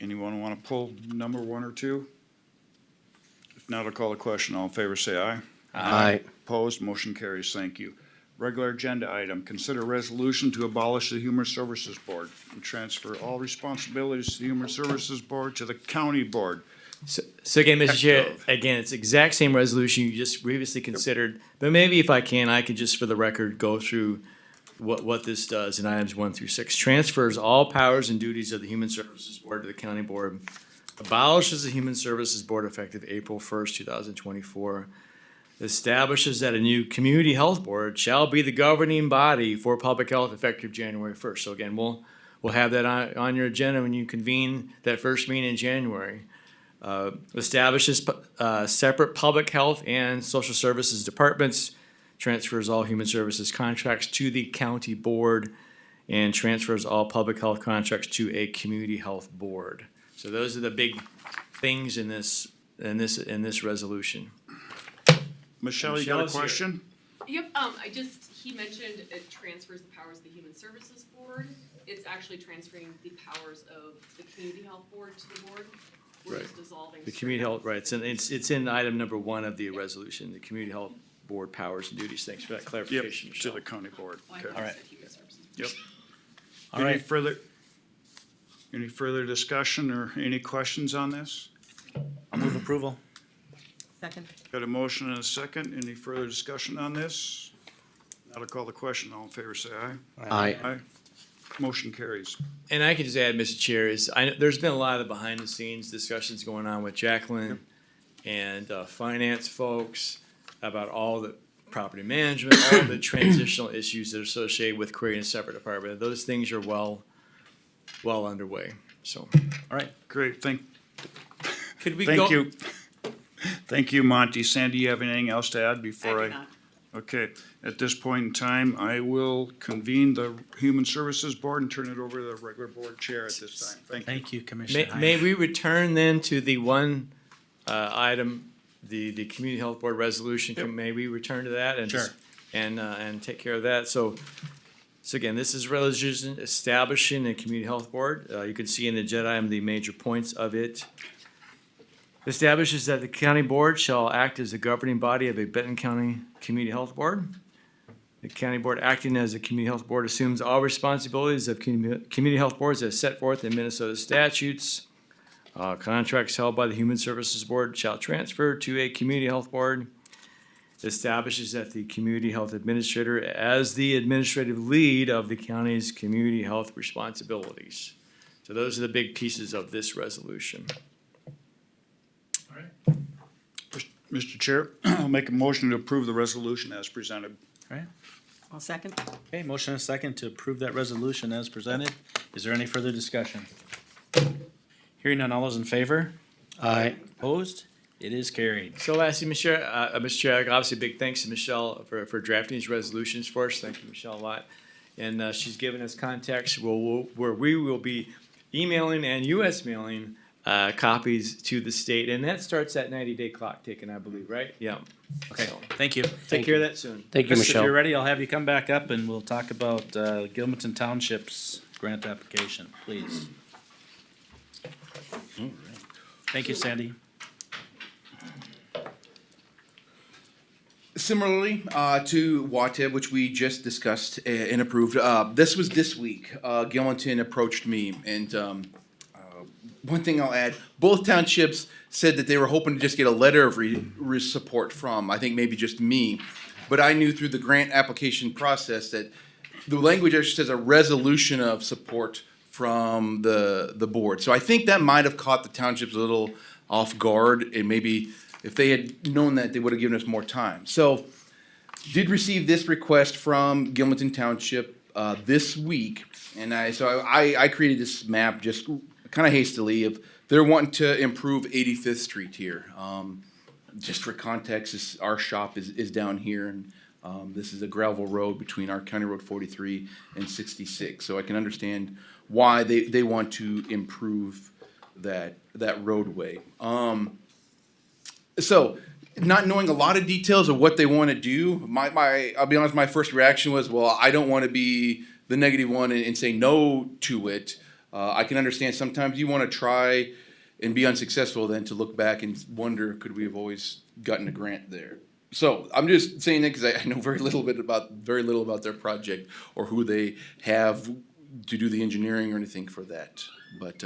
Anyone want to pull number 1 or 2? If not, I'll call the question. All in favor, say aye. Aye. Opposed, motion carries. Thank you. Regular agenda item, consider resolution to abolish the Human Services Board and transfer all responsibilities to the Human Services Board to the county board. So again, Mr. Chair, Effective. again, it's the exact same resolution you just previously considered, but maybe if I could just for the record go through what this does in items 1 through 6. Transfers all powers and duties of the Human Services Board to the county board. Abolishes the Human Services Board effective April 1st, 2024. Establishes that a new community health board shall be the governing body for public health effective January 1st. So again, we'll have that on your agenda when you convene that first meeting in January. Establishes separate public health and social services departments, transfers all human services contracts to the county board, and transfers all public health contracts to a community health board. So those are the big things in this resolution. Michelle, you got a Michelle's here. question? Yep, he mentioned it transfers the powers of the Human Services Board. It's actually transferring the powers of the Community Health Board to the board. We're Right. just dissolving. The community health, right, it's in item number 1 of the resolution, the community health board powers and duties. Thanks for that Yep, clarification, to Michelle. the county board. Oh, I Okay. thought you said Human Services Yep. All Any right. further discussion or any questions on this? I'll move approval. Second. Got a motion and a second. Any further discussion on this? Now to call the question. All in favor, say aye. Aye. Aye. Motion carries. And I can just add, Mr. Chair, there's been a lot of behind the scenes discussions going on with Jacqueline and finance folks about all the property management, all the transitional issues that are associated with creating a separate department. Those things are well underway, so. All right. Great, Could we go? thank you. Thank you, Monty. Sandy, you have anything else to add before I? Okay, at this point in time, I will convene the Human Services Board and turn it over to the regular board chair at this time. Thank you. Thank you, Commissioner May Heine. we return then to the one item, the Community Health Board resolution? Yep. May we return to that and just, Sure. and take care of that? So again, this is resolution establishing a Community Health Board. You can see in the agenda item the major points of it. Establishes that the county board shall act as the governing body of a Benton County Community Health Board. The county board acting as a community health board assumes all responsibilities of community health boards as set forth in Minnesota statutes. Contracts held by the Human Services Board shall transfer to a community health board. Establishes that the community health administrator as the administrative lead of the county's community health responsibilities. So those are the big pieces of this resolution. Mr. Chair, I'll make a motion to approve the resolution as presented. All right. I'll second. Okay, motion and a second to approve that resolution as presented. Is there any further discussion? Hearing none, all those in favor? Aye. Opposed? It is carried. So lastly, Mr. Chair, obviously big thanks to Michelle for drafting these resolutions for us. Thank you, Michelle, a lot. And she's given us context where we will be emailing and US mailing copies to the state. And that starts that 90-day clock ticking, I believe, right? Yeah. Okay, So, thank you. take care of that soon. Thank you, Chris, if Michelle. you're ready, I'll have you come back up and we'll talk about Gilmanton Township's grant application, please. Thank you, Sandy. Similarly to WATEB, which we just discussed and approved, this was this week. Gilmanton approached me, and one thing I'll add, both townships said that they were hoping to just get a letter of support from, I think maybe just me. But I knew through the grant application process that the language actually says a resolution of support from the board. So I think that might have caught the townships a little off guard, and maybe if they had known that, they would have given us more time. So did receive this request from Gilmanton Township this week, and I created this map just kind of hastily of they're wanting to improve 85th Street here. Just for context, our shop is down here, and this is a gravel road between our County Road 43 and 66. So I can understand why they want to improve that roadway. So not knowing a lot of details of what they want to do, I'll be honest, my first reaction was, well, I don't want to be the negative one and say no to it. I can understand sometimes you want to try and be unsuccessful, then to look back and wonder, could we have always gotten a grant there? So I'm just saying that because I know very little about their project or who they have to do the engineering or anything for that. But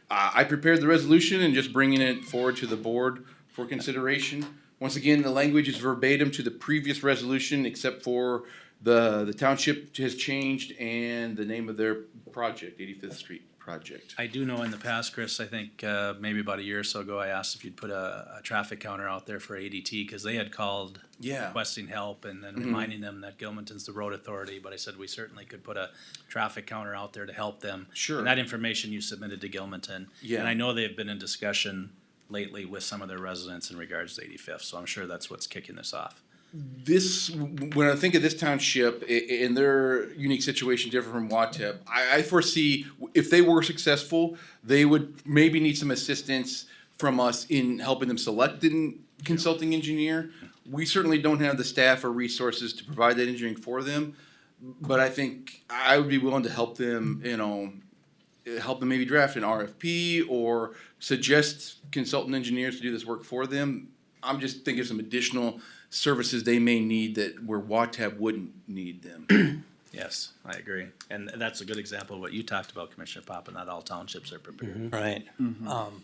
I prepared the resolution and just bringing it forward to the board for consideration. Once again, the language is verbatim to the previous resolution, except for the township has changed and the name of their project, 85th Street project. I do know in the past, Chris, I think maybe about a year or so ago, I asked if you'd put a traffic counter out there for ADT, because they had called Yeah. requesting help and then reminding them that Gilmanton's the road authority, but I said we certainly could put a traffic counter out there to help them. Sure. And that information you submitted to Gilmanton. Yeah. And I know they've been in discussion lately with some of their residents in regards to 85th, so I'm sure that's what's kicking this off. When I think of this township in their unique situation, different from Watep, I foresee if they were successful, they would maybe need some assistance from us in helping them select a consulting engineer. We certainly don't have the staff or resources to provide that engineering for them, but I think I would be willing to help them, help them maybe draft an RFP or suggest consultant engineers to do this work for them. I'm just thinking of some additional services they may need that where WATAB wouldn't need them. Yes, I agree. And that's a good example of what you talked about, Commissioner Pop, and not all townships are prepared, Right.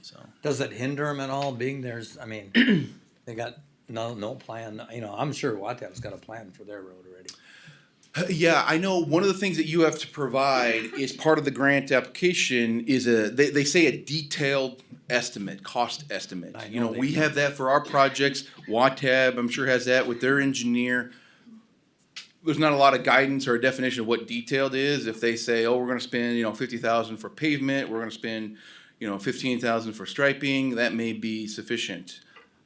so. Does it hinder them at all, being I mean, they got no plan, I'm sure Watab's got a plan for their road already. Yeah, I know one of the things that you have to provide is part of the grant application is they say a detailed estimate, cost estimate. I You know know, they we do. have that for our projects. Watab, I'm sure has that with their engineer. There's not a lot of guidance or a definition of what detailed is. If they say, oh, we're gonna spend, 50,000 for pavement, we're gonna spend, 15,000 for striping, that may be sufficient.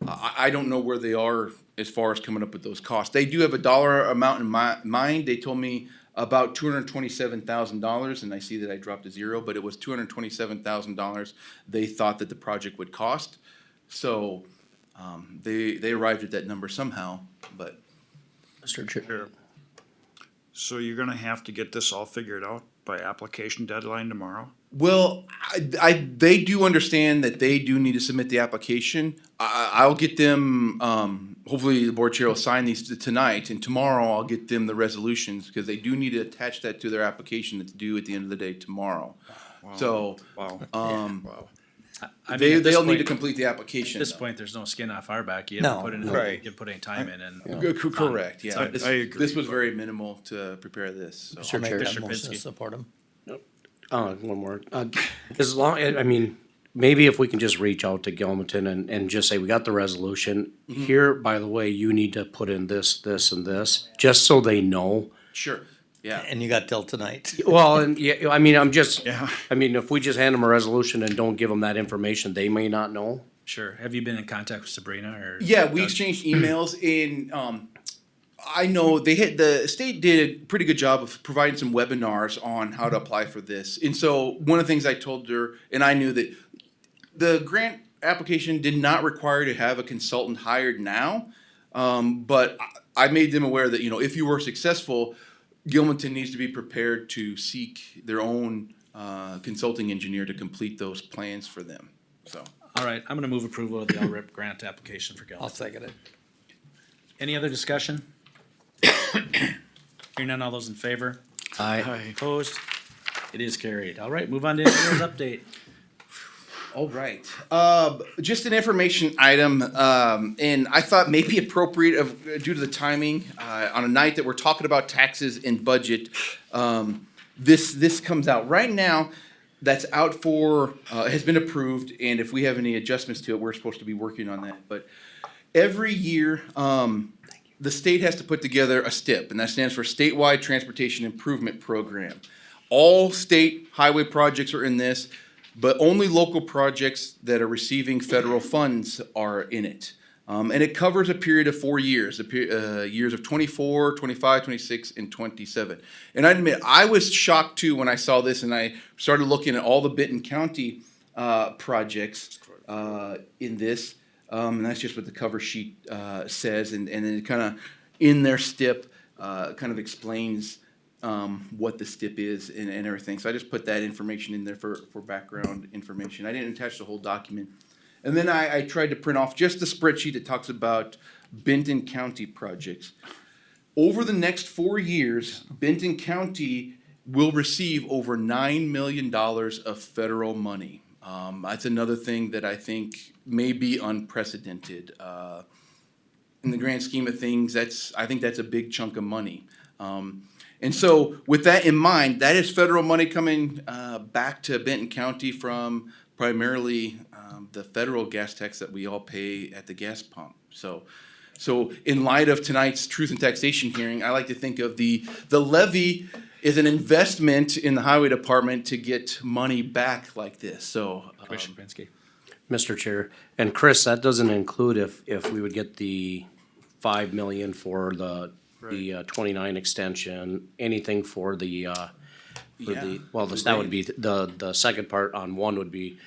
I don't know where they are as far as coming up with those costs. They do have a dollar amount in mind. They told me about $227,000, and I see that I dropped a zero, but it was $227,000 they thought that the project would cost. So, they arrived at that number somehow, but. Mr. Chair. So you're gonna have to get this all figured out by application deadline tomorrow? Well, they do understand that they do need to submit the application. I'll get them, hopefully the board chair will sign these tonight, and tomorrow I'll get them the resolutions, because they do need to attach that to their application that's due at the end of the day tomorrow. So, Wow. um, I mean, at this they'll need to point- complete the application. At this though. point, there's no skin off our back. You No, haven't put in, right. you put any time in and. Correct, yeah. I agree. This was very minimal to prepare this, so. I'll make Chair. that Mr. motion to Pinsky. support them. One more. As long, I mean, maybe if we can just reach out to Gilmanton and just say, we got the resolution. Here, by the way, you need to put in this, this, and this, just so they know. Sure, yeah. And you got till tonight. Well, and yeah, I mean, Yeah. if we just hand them a resolution and don't give them that information, they may not know. Sure. Have you been in contact with Sabrina or? Yeah, we Doug? exchanged emails and, I know the state did a pretty good job of providing some webinars on how to apply for this. And so one of the things I told her, and I knew that the grant application did not require to have a consultant hired now. But I made them aware that, if you were successful, Gilmanton needs to be prepared to seek their own, consulting engineer to complete those plans for them, so. All right, I'm gonna move approval of the LRIP grant application for I'll Gilman. second it. Any other discussion? Hearing none, all those in favor? Aye. Opposed? It is carried. All right, move on to engineer's update. All right. Just an information item, and I thought maybe appropriate due to the timing, on a night that we're talking about taxes and budget. This comes out right now. That's out for, has been approved, and if we have any adjustments to it, we're supposed to be working on that. But every year, the state has to put together a STIP, and that stands for Statewide Transportation Improvement Program. All state highway projects are in this, but only local projects that are receiving federal funds are in it. And it covers a period of 4 years, years of 24, 25, 26, and 27. And I admit, I was shocked too when I saw this and I started looking at all the Benton County projects in this. And that's just what the cover sheet says. And then it kind of, in their STIP, kind of explains what the STIP is and everything. So I just put that information in there for background information. I didn't attach the whole document. And then I tried to print off just the spreadsheet that talks about Benton County projects. Over the next 4 years, Benton County will receive over $9 million of federal money. That's another thing that I think may be unprecedented. In the grand scheme of things, I think that's a big chunk of money. And so with that in mind, that is federal money coming back to Benton County from primarily the federal gas tax that we all pay at the gas pump. So in light of tonight's truth and taxation hearing, I like to think of the levy is an investment in the highway department to get money back like this. So Commissioner Pinsky. Mr. Chair, and Chris, that doesn't include if we would get the 5 million for the 29 extension, anything for the, Yeah. well, that would be, the second part on one would be,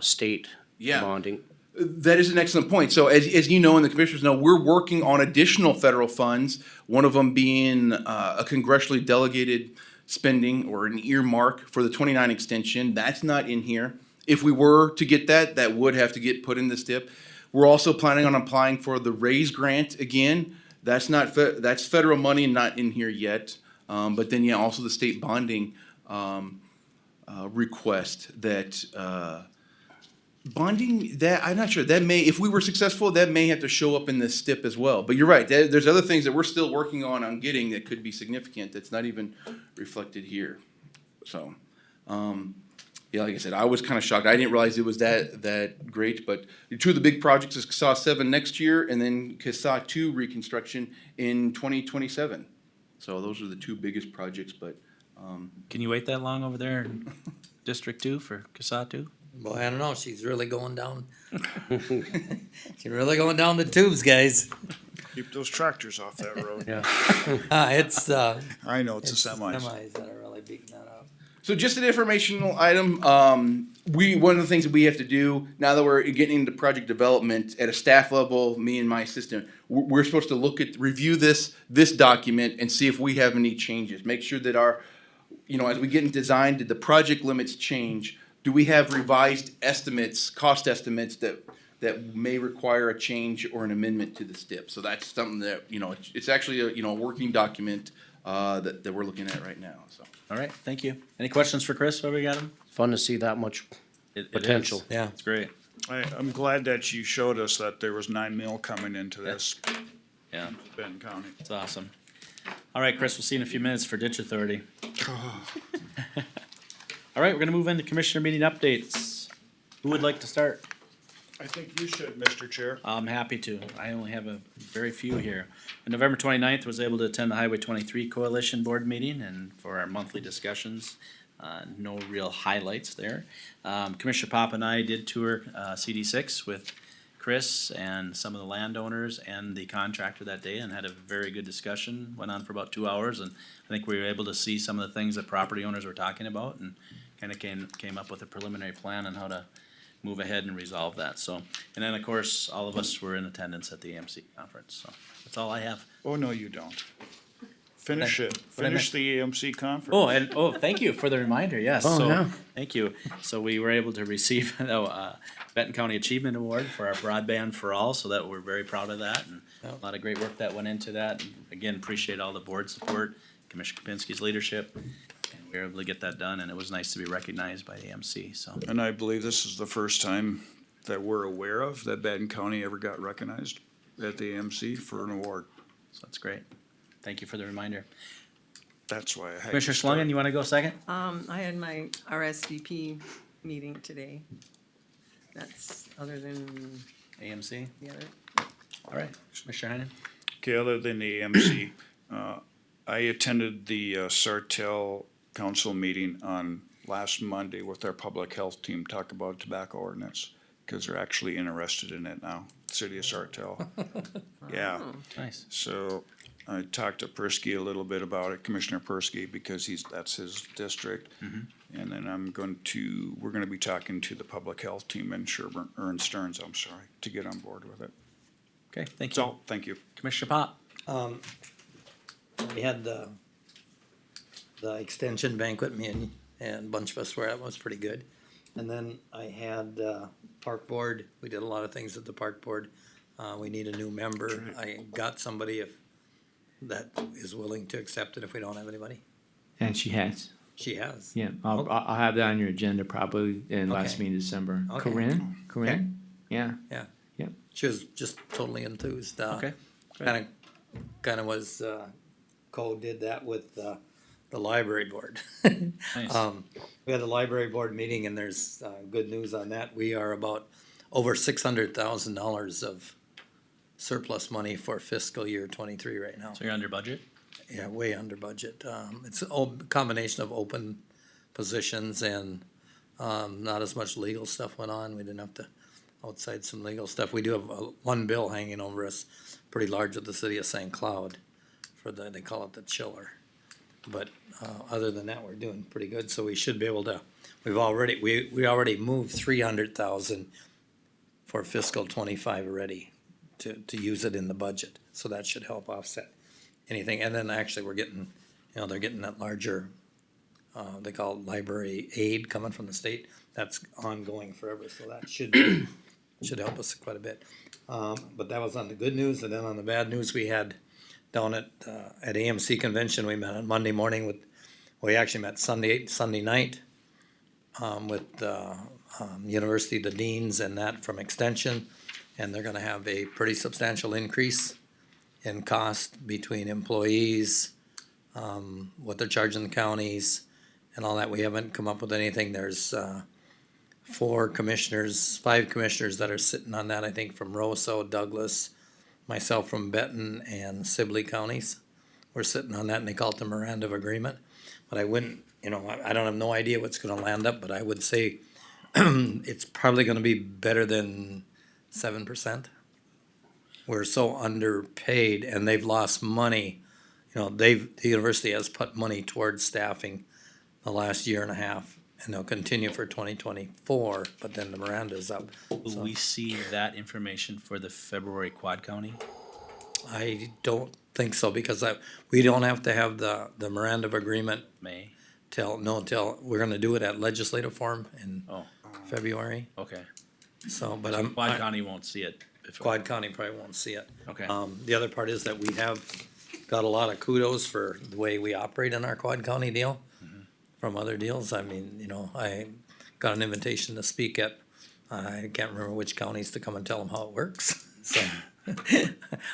state Yeah. bonding. that is an excellent point. So as you know and the commissioners know, we're working on additional federal funds, one of them being a congressionally delegated spending or an earmark for the 29 extension. That's not in here. If we were to get that, that would have to get put in the STIP. We're also planning on applying for the RAISE grant again. That's federal money, not in here yet. But then, yeah, also the state bonding, request that, bonding, that, I'm not sure, that may, if we were successful, that may have to show up in this STIP as well. But you're right, there's other things that we're still working on getting that could be significant, that's not even reflected here. So, yeah, like I said, I was kinda shocked, I didn't realize it was that great, but two of the big projects is CSA 7 next year, and then CSA 2 reconstruction in 2027. So those are the two biggest projects, but, Can you wait that long over there in District Two for Casatu? Boy, I don't know, she's really going down. She's really going down the tubes, guys. Keep those tractors off that road. Yeah. It's, I know, it's it's the the semis. semis that are really beating that up. so just an informational item, one of the things that we have to do, now that we're getting into project development at a staff level, me and my assistant, we're supposed to review this document and see if we have any changes, make sure that as we get in design, did the project limits change? Do we have revised estimates, cost estimates that may require a change or an amendment to the STIP? So that's something that, it's actually a working document, that we're looking at right now, so. All right, thank you. Any questions for Chris while we got him? Fun to see that much It potential. is. Yeah. It's great. I'm glad that you showed us that there was 9 mil coming into this, Yeah, Benton County. it's awesome. All right, Chris, we'll see you in a few minutes for Ditch Authority. All right, we're gonna move into commissioner meeting updates. Who would like to start? I think you should, Mr. Chair. I'm happy to. I only have a very few here. On November 29th, was able to attend the Highway 23 Coalition Board meeting and for our monthly discussions. No real highlights there. Commissioner Pop and I did tour CD6 with Chris and some of the landowners and the contractor that day and had a very good discussion. Went on for about 2 hours, and I think we were able to see some of the things that property owners were talking about and kinda came up with a preliminary plan on how to move ahead and resolve that, so. And then, of course, all of us were in attendance at the AMC conference, so that's all I have. Oh, no, you don't. Finish it. what I Finish the AMC conference. Thank you for the reminder, yes, Oh, so, yeah. thank you. So we were able to receive the Benton County Achievement Award for our broadband for all, so that we're very proud of that, and a lot of great work that went into that. And again, appreciate all the board support, Commissioner Kapinski's leadership, and we were able to get that done, and it was nice to be recognized by the AMC, so. And I believe this is the first time that we're aware of that Benton County ever got recognized at the AMC for an award. So that's great. Thank you for the reminder. That's why I had. Commissioner Schlangen, you wanna go second? I had my RSVP meeting today. That's other than AMC, the other. all right. Commissioner Heinen? Okay, other than the AMC, I attended the Sartell Council meeting on last Monday with our public health team, talk about tobacco ordinance, because they're actually interested in it now, City of Sartell. Yeah, Nice. so I talked to Persky a little bit about it, Commissioner Persky, because that's his district. And then we're gonna be talking to the public health team in Sherburne, or in Stearns, I'm sorry, to get on board with it. Okay, thank you. So, thank you. Commissioner Pop? We had the extension banquet, me and a bunch of us were at, it was pretty good. And then I had, park board, we did a lot of things at the park board. We need a new member. I got somebody that is willing to accept it if we don't have anybody. And she has. She has. Yeah, I'll have that on your agenda probably in last Okay. meeting in December. Okay. Corinne? Yeah. Yeah. Yep. She was just totally enthused. Okay. Kinda was, co-did that with, the library board. Nice. We had a library board meeting and there's, good news on that. We are about over $600,000 of surplus money for fiscal year 23 right now. So you're under budget? Yeah, way under budget. It's a combination of open positions and, not as much legal stuff went on. We didn't have to outside some legal stuff. We do have one bill hanging over us, pretty large with the city of St. Cloud for they call it the chiller. But, other than that, we're doing pretty good, so we should be able to, we already moved 300,000 for fiscal 25 already to use it in the budget, so that should help offset anything. And then actually we're getting, they're getting that larger, they call it library aid coming from the state. That's ongoing forever, so that should help us quite a bit. But that was on the good news, and then on the bad news, we had down at AMC convention, we met on Monday morning we actually met Sunday night, with, university, the deans and that from extension. And they're gonna have a pretty substantial increase in cost between employees, what they're charging the counties and all that. We haven't come up with anything. There's, 5 commissioners that are sitting on that, I think from Roseau, Douglas, myself from Benton and Sibley counties. We're sitting on that and they call it the Miranda of Agreement. But I wouldn't, I don't have no idea what's gonna land up, but I would say it's probably gonna be better than 7%. We're so underpaid and they've lost money. The university has put money towards staffing the last year and a half, and they'll continue for 2024, but then the Miranda's up. Will we see that information for the February Quad County? I don't think so, because we don't have to have the Miranda of Agreement May? till we're gonna do it at legislative forum in Oh, February. okay. So, but Quad County won't see it. Quad County probably won't see it. Okay. The other part is that we have got a lot of kudos for the way we operate in our Quad County deal from other deals. I mean, I got an invitation to speak at, I can't remember which counties to come and tell them how it works. So,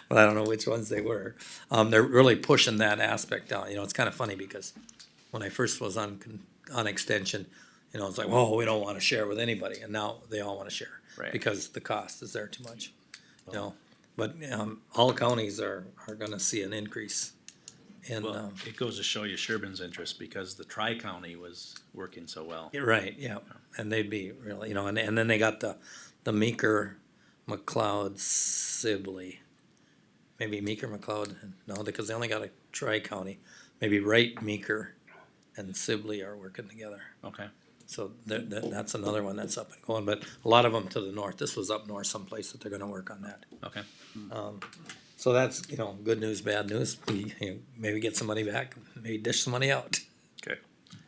but I don't know which ones they were. They're really pushing that aspect down. It's kind of funny because when I first was on extension, it's like, whoa, we don't want to share with anybody, and now they all want to share. Right. Because the cost is there too much, but, all counties are gonna see an increase in, Well, it goes to show you Sherbin's interest because the Tri-County was working so well. right, yeah, and they'd be really, and then they got the Meeker, McLeod, Sibley. Maybe Meeker, McLeod, no, because they only got a tri-county. Maybe Wright, Meeker, and Sibley are working together. Okay. So that's another one that's up and going, but a lot of them to the north. This was up north someplace that they're gonna work on that. Okay. So that's, good news, bad news. Maybe get some money back, maybe dish some money out. Okay.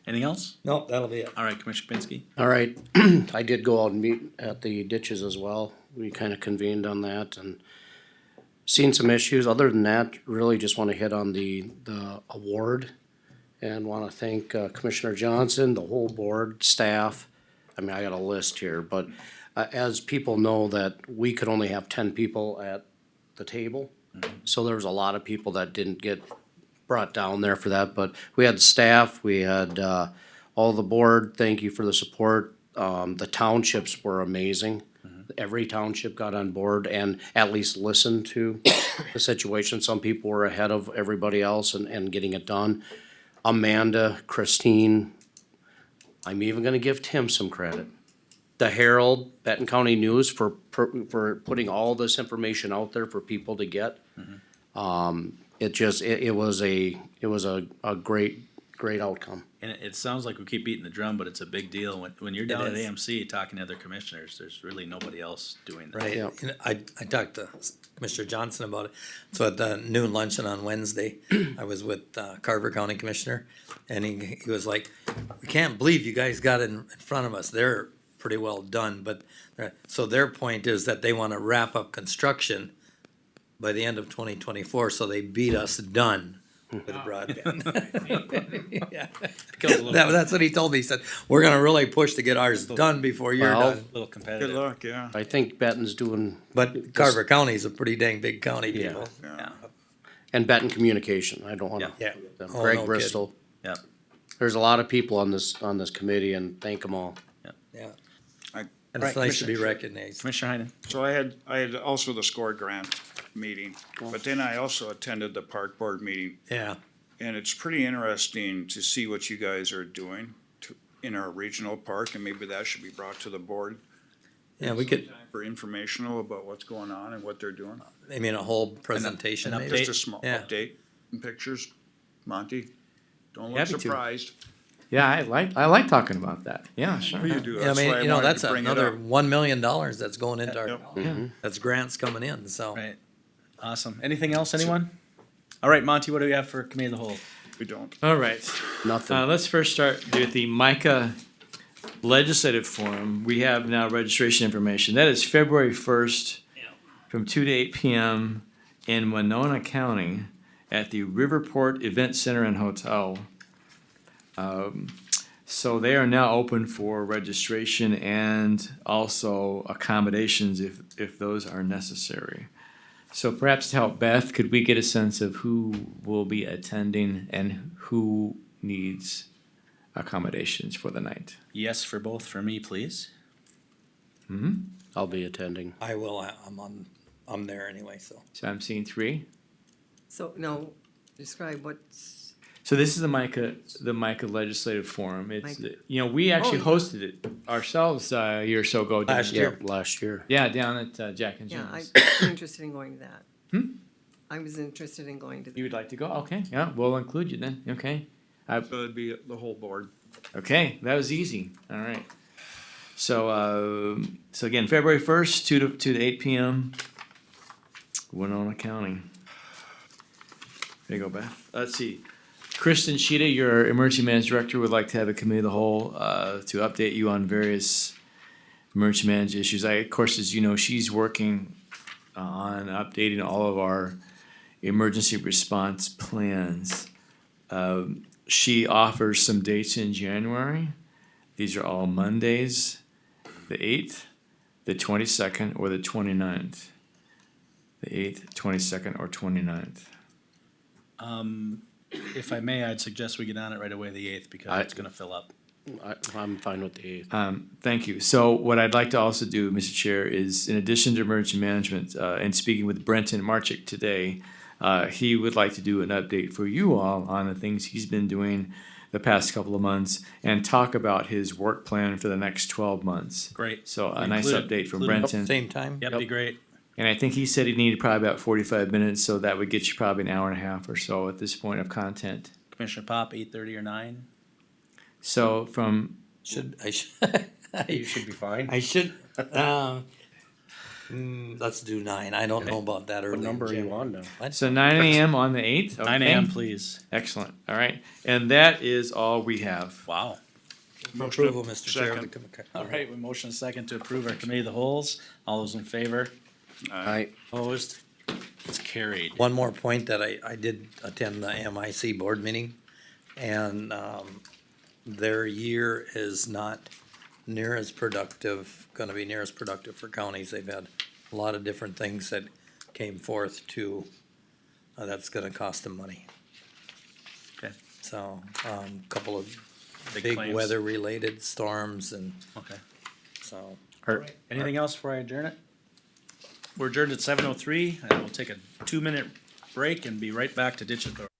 Anything else? Nope, that'll be it. All right, Commissioner Pinsky? All right, I did go out and meet at the ditches as well. We kinda convened on that and seen some issues. Other than that, really just wanna hit on the award. And wanna thank Commissioner Johnson, the whole board, staff. I mean, I got a list here, but as people know that we could only have 10 people at the table. So there was a lot of people that didn't get brought down there for that, but we had staff, we had all the board, thank you for the support. The townships were amazing. Every township got on board and at least listened to the situation. Some people were ahead of everybody else and getting it done. Amanda, Christine, I'm even gonna give Tim some credit. The Herald, Benton County News for putting all this information out there for people to get. It was a great outcome. And it sounds like we keep beating the drum, but it's a big deal. When you're down at is. AMC talking to other commissioners, there's really nobody else doing that. Right, Yeah. and I talked to Commissioner Johnson about it, so at the noon luncheon on Wednesday, I was with Carver County Commissioner, and he was like, we can't believe you guys got it in front of us, they're pretty well done, but, so their point is that they wanna wrap up construction by the end of 2024, so they beat us done with broadband. Yeah. Becomes a little, That's what he told me, he said, we're gonna really push to get ours done before you're Well, done. little Good competitive. luck, yeah. I think Benton's doing, But Carver County's a pretty dang big county, Yeah. people. Yeah, and Benton Communication, I don't wanna. Yeah. them. Oh, Greg no Bristol. yeah. There's a lot of people on this committee and thank them all. Yeah. I- And it's Right, nice to be recognized. Commissioner Heinen? So I had also the SCORE grant meeting, but then I also attended the park board meeting. Yeah, And it's pretty interesting to see what you guys are doing in our regional park, and maybe that should be brought to the board yeah, we could, for informational about what's going on and what they're doing. I mean, a whole presentation an maybe. Just a small Yeah. update and pictures. Monty, don't look Happy to. surprised. Yeah, I like talking about that. Yeah, sure. You do, Yeah, I that's why mean, I wanted that's to bring it another up. $1 million that's going into our, Yep. that's grants coming in, so. Right. Awesome. Anything else, anyone? All right, Monty, what do we have for committee of the whole? We don't. All right. Nothing. Let's first start with the MICA Legislative Forum. We have now registration information. That is February 1st from 2 to 8 p.m. in Winona County at the Riverport Event Center and Hotel. So they are now open for registration and also accommodations if those are necessary. So perhaps to help Beth, could we get a sense of who will be attending and who needs accommodations for the night? Yes for both for me, please. I'll be attending. I will, I'm there anyway, so. So I'm seeing 3. So, no, describe what's, So this is the MICA Legislative Forum. It's, MICA. we actually Oh, yeah. hosted it ourselves a year or so ago. down Last at- year. Last year. Yeah, down at Jack and yeah, Jim's. I'm interested in going to that. I was interested in going to You that. would like to go? Okay, yeah, we'll include you then, okay. So it'd be the whole board. Okay, that was easy, all right. So, so again, February 1st, 2 to 8 p.m. Winona County. There you go, Beth. Let's see. Kristen Sheeta, your emergency management director, would like to have a committee of the whole to update you on various emergency management issues. Of course, as you know, she's working on updating all of our emergency response plans. She offers some dates in January. These are all Mondays, the 8th, the 22nd, or the 29th. The 8th, 22nd, or 29th. If I may, I'd suggest we get on it right away the 8th because it's gonna fill up. I'm fine with the 8th. Thank you. So what I'd like to also do, Mr. Chair, is in addition to emergency management, and speaking with Benton Marchick today, he would like to do an update for you all on the things he's been doing the past couple of months and talk about his work plan for the next 12 months. Great. So a nice Include it- update from include it. Benton. Same time? Yep, be great. And I think he said he needed probably about 45 minutes, so that would get you probably an hour and a half or so at this point of content. Commissioner Pop, 8:30 or 9? So from, You should be fine. I should, let's do 9. I don't know about that early. What number are in you on now? so 9 a.m. on the 8th? 9 okay. a.m., please. Excellent, all right. And that is all we have. Wow. Approval, Mr. Chair. Second. All right, we motion a second to approve our committee of the holes. All those in favor? Opposed? It's carried. One more point that I did attend the MIC board meeting, and their year is not near as productive, gonna be near as productive for counties. They've had a lot of different things that came forth to, that's gonna cost them money. Okay. So, couple of Big big claims. weather-related storms and Okay. so. Anything else before I adjourn it? We're adjourned at 7:03, and we'll take a 2-minute break and be right back to Ditch Authority.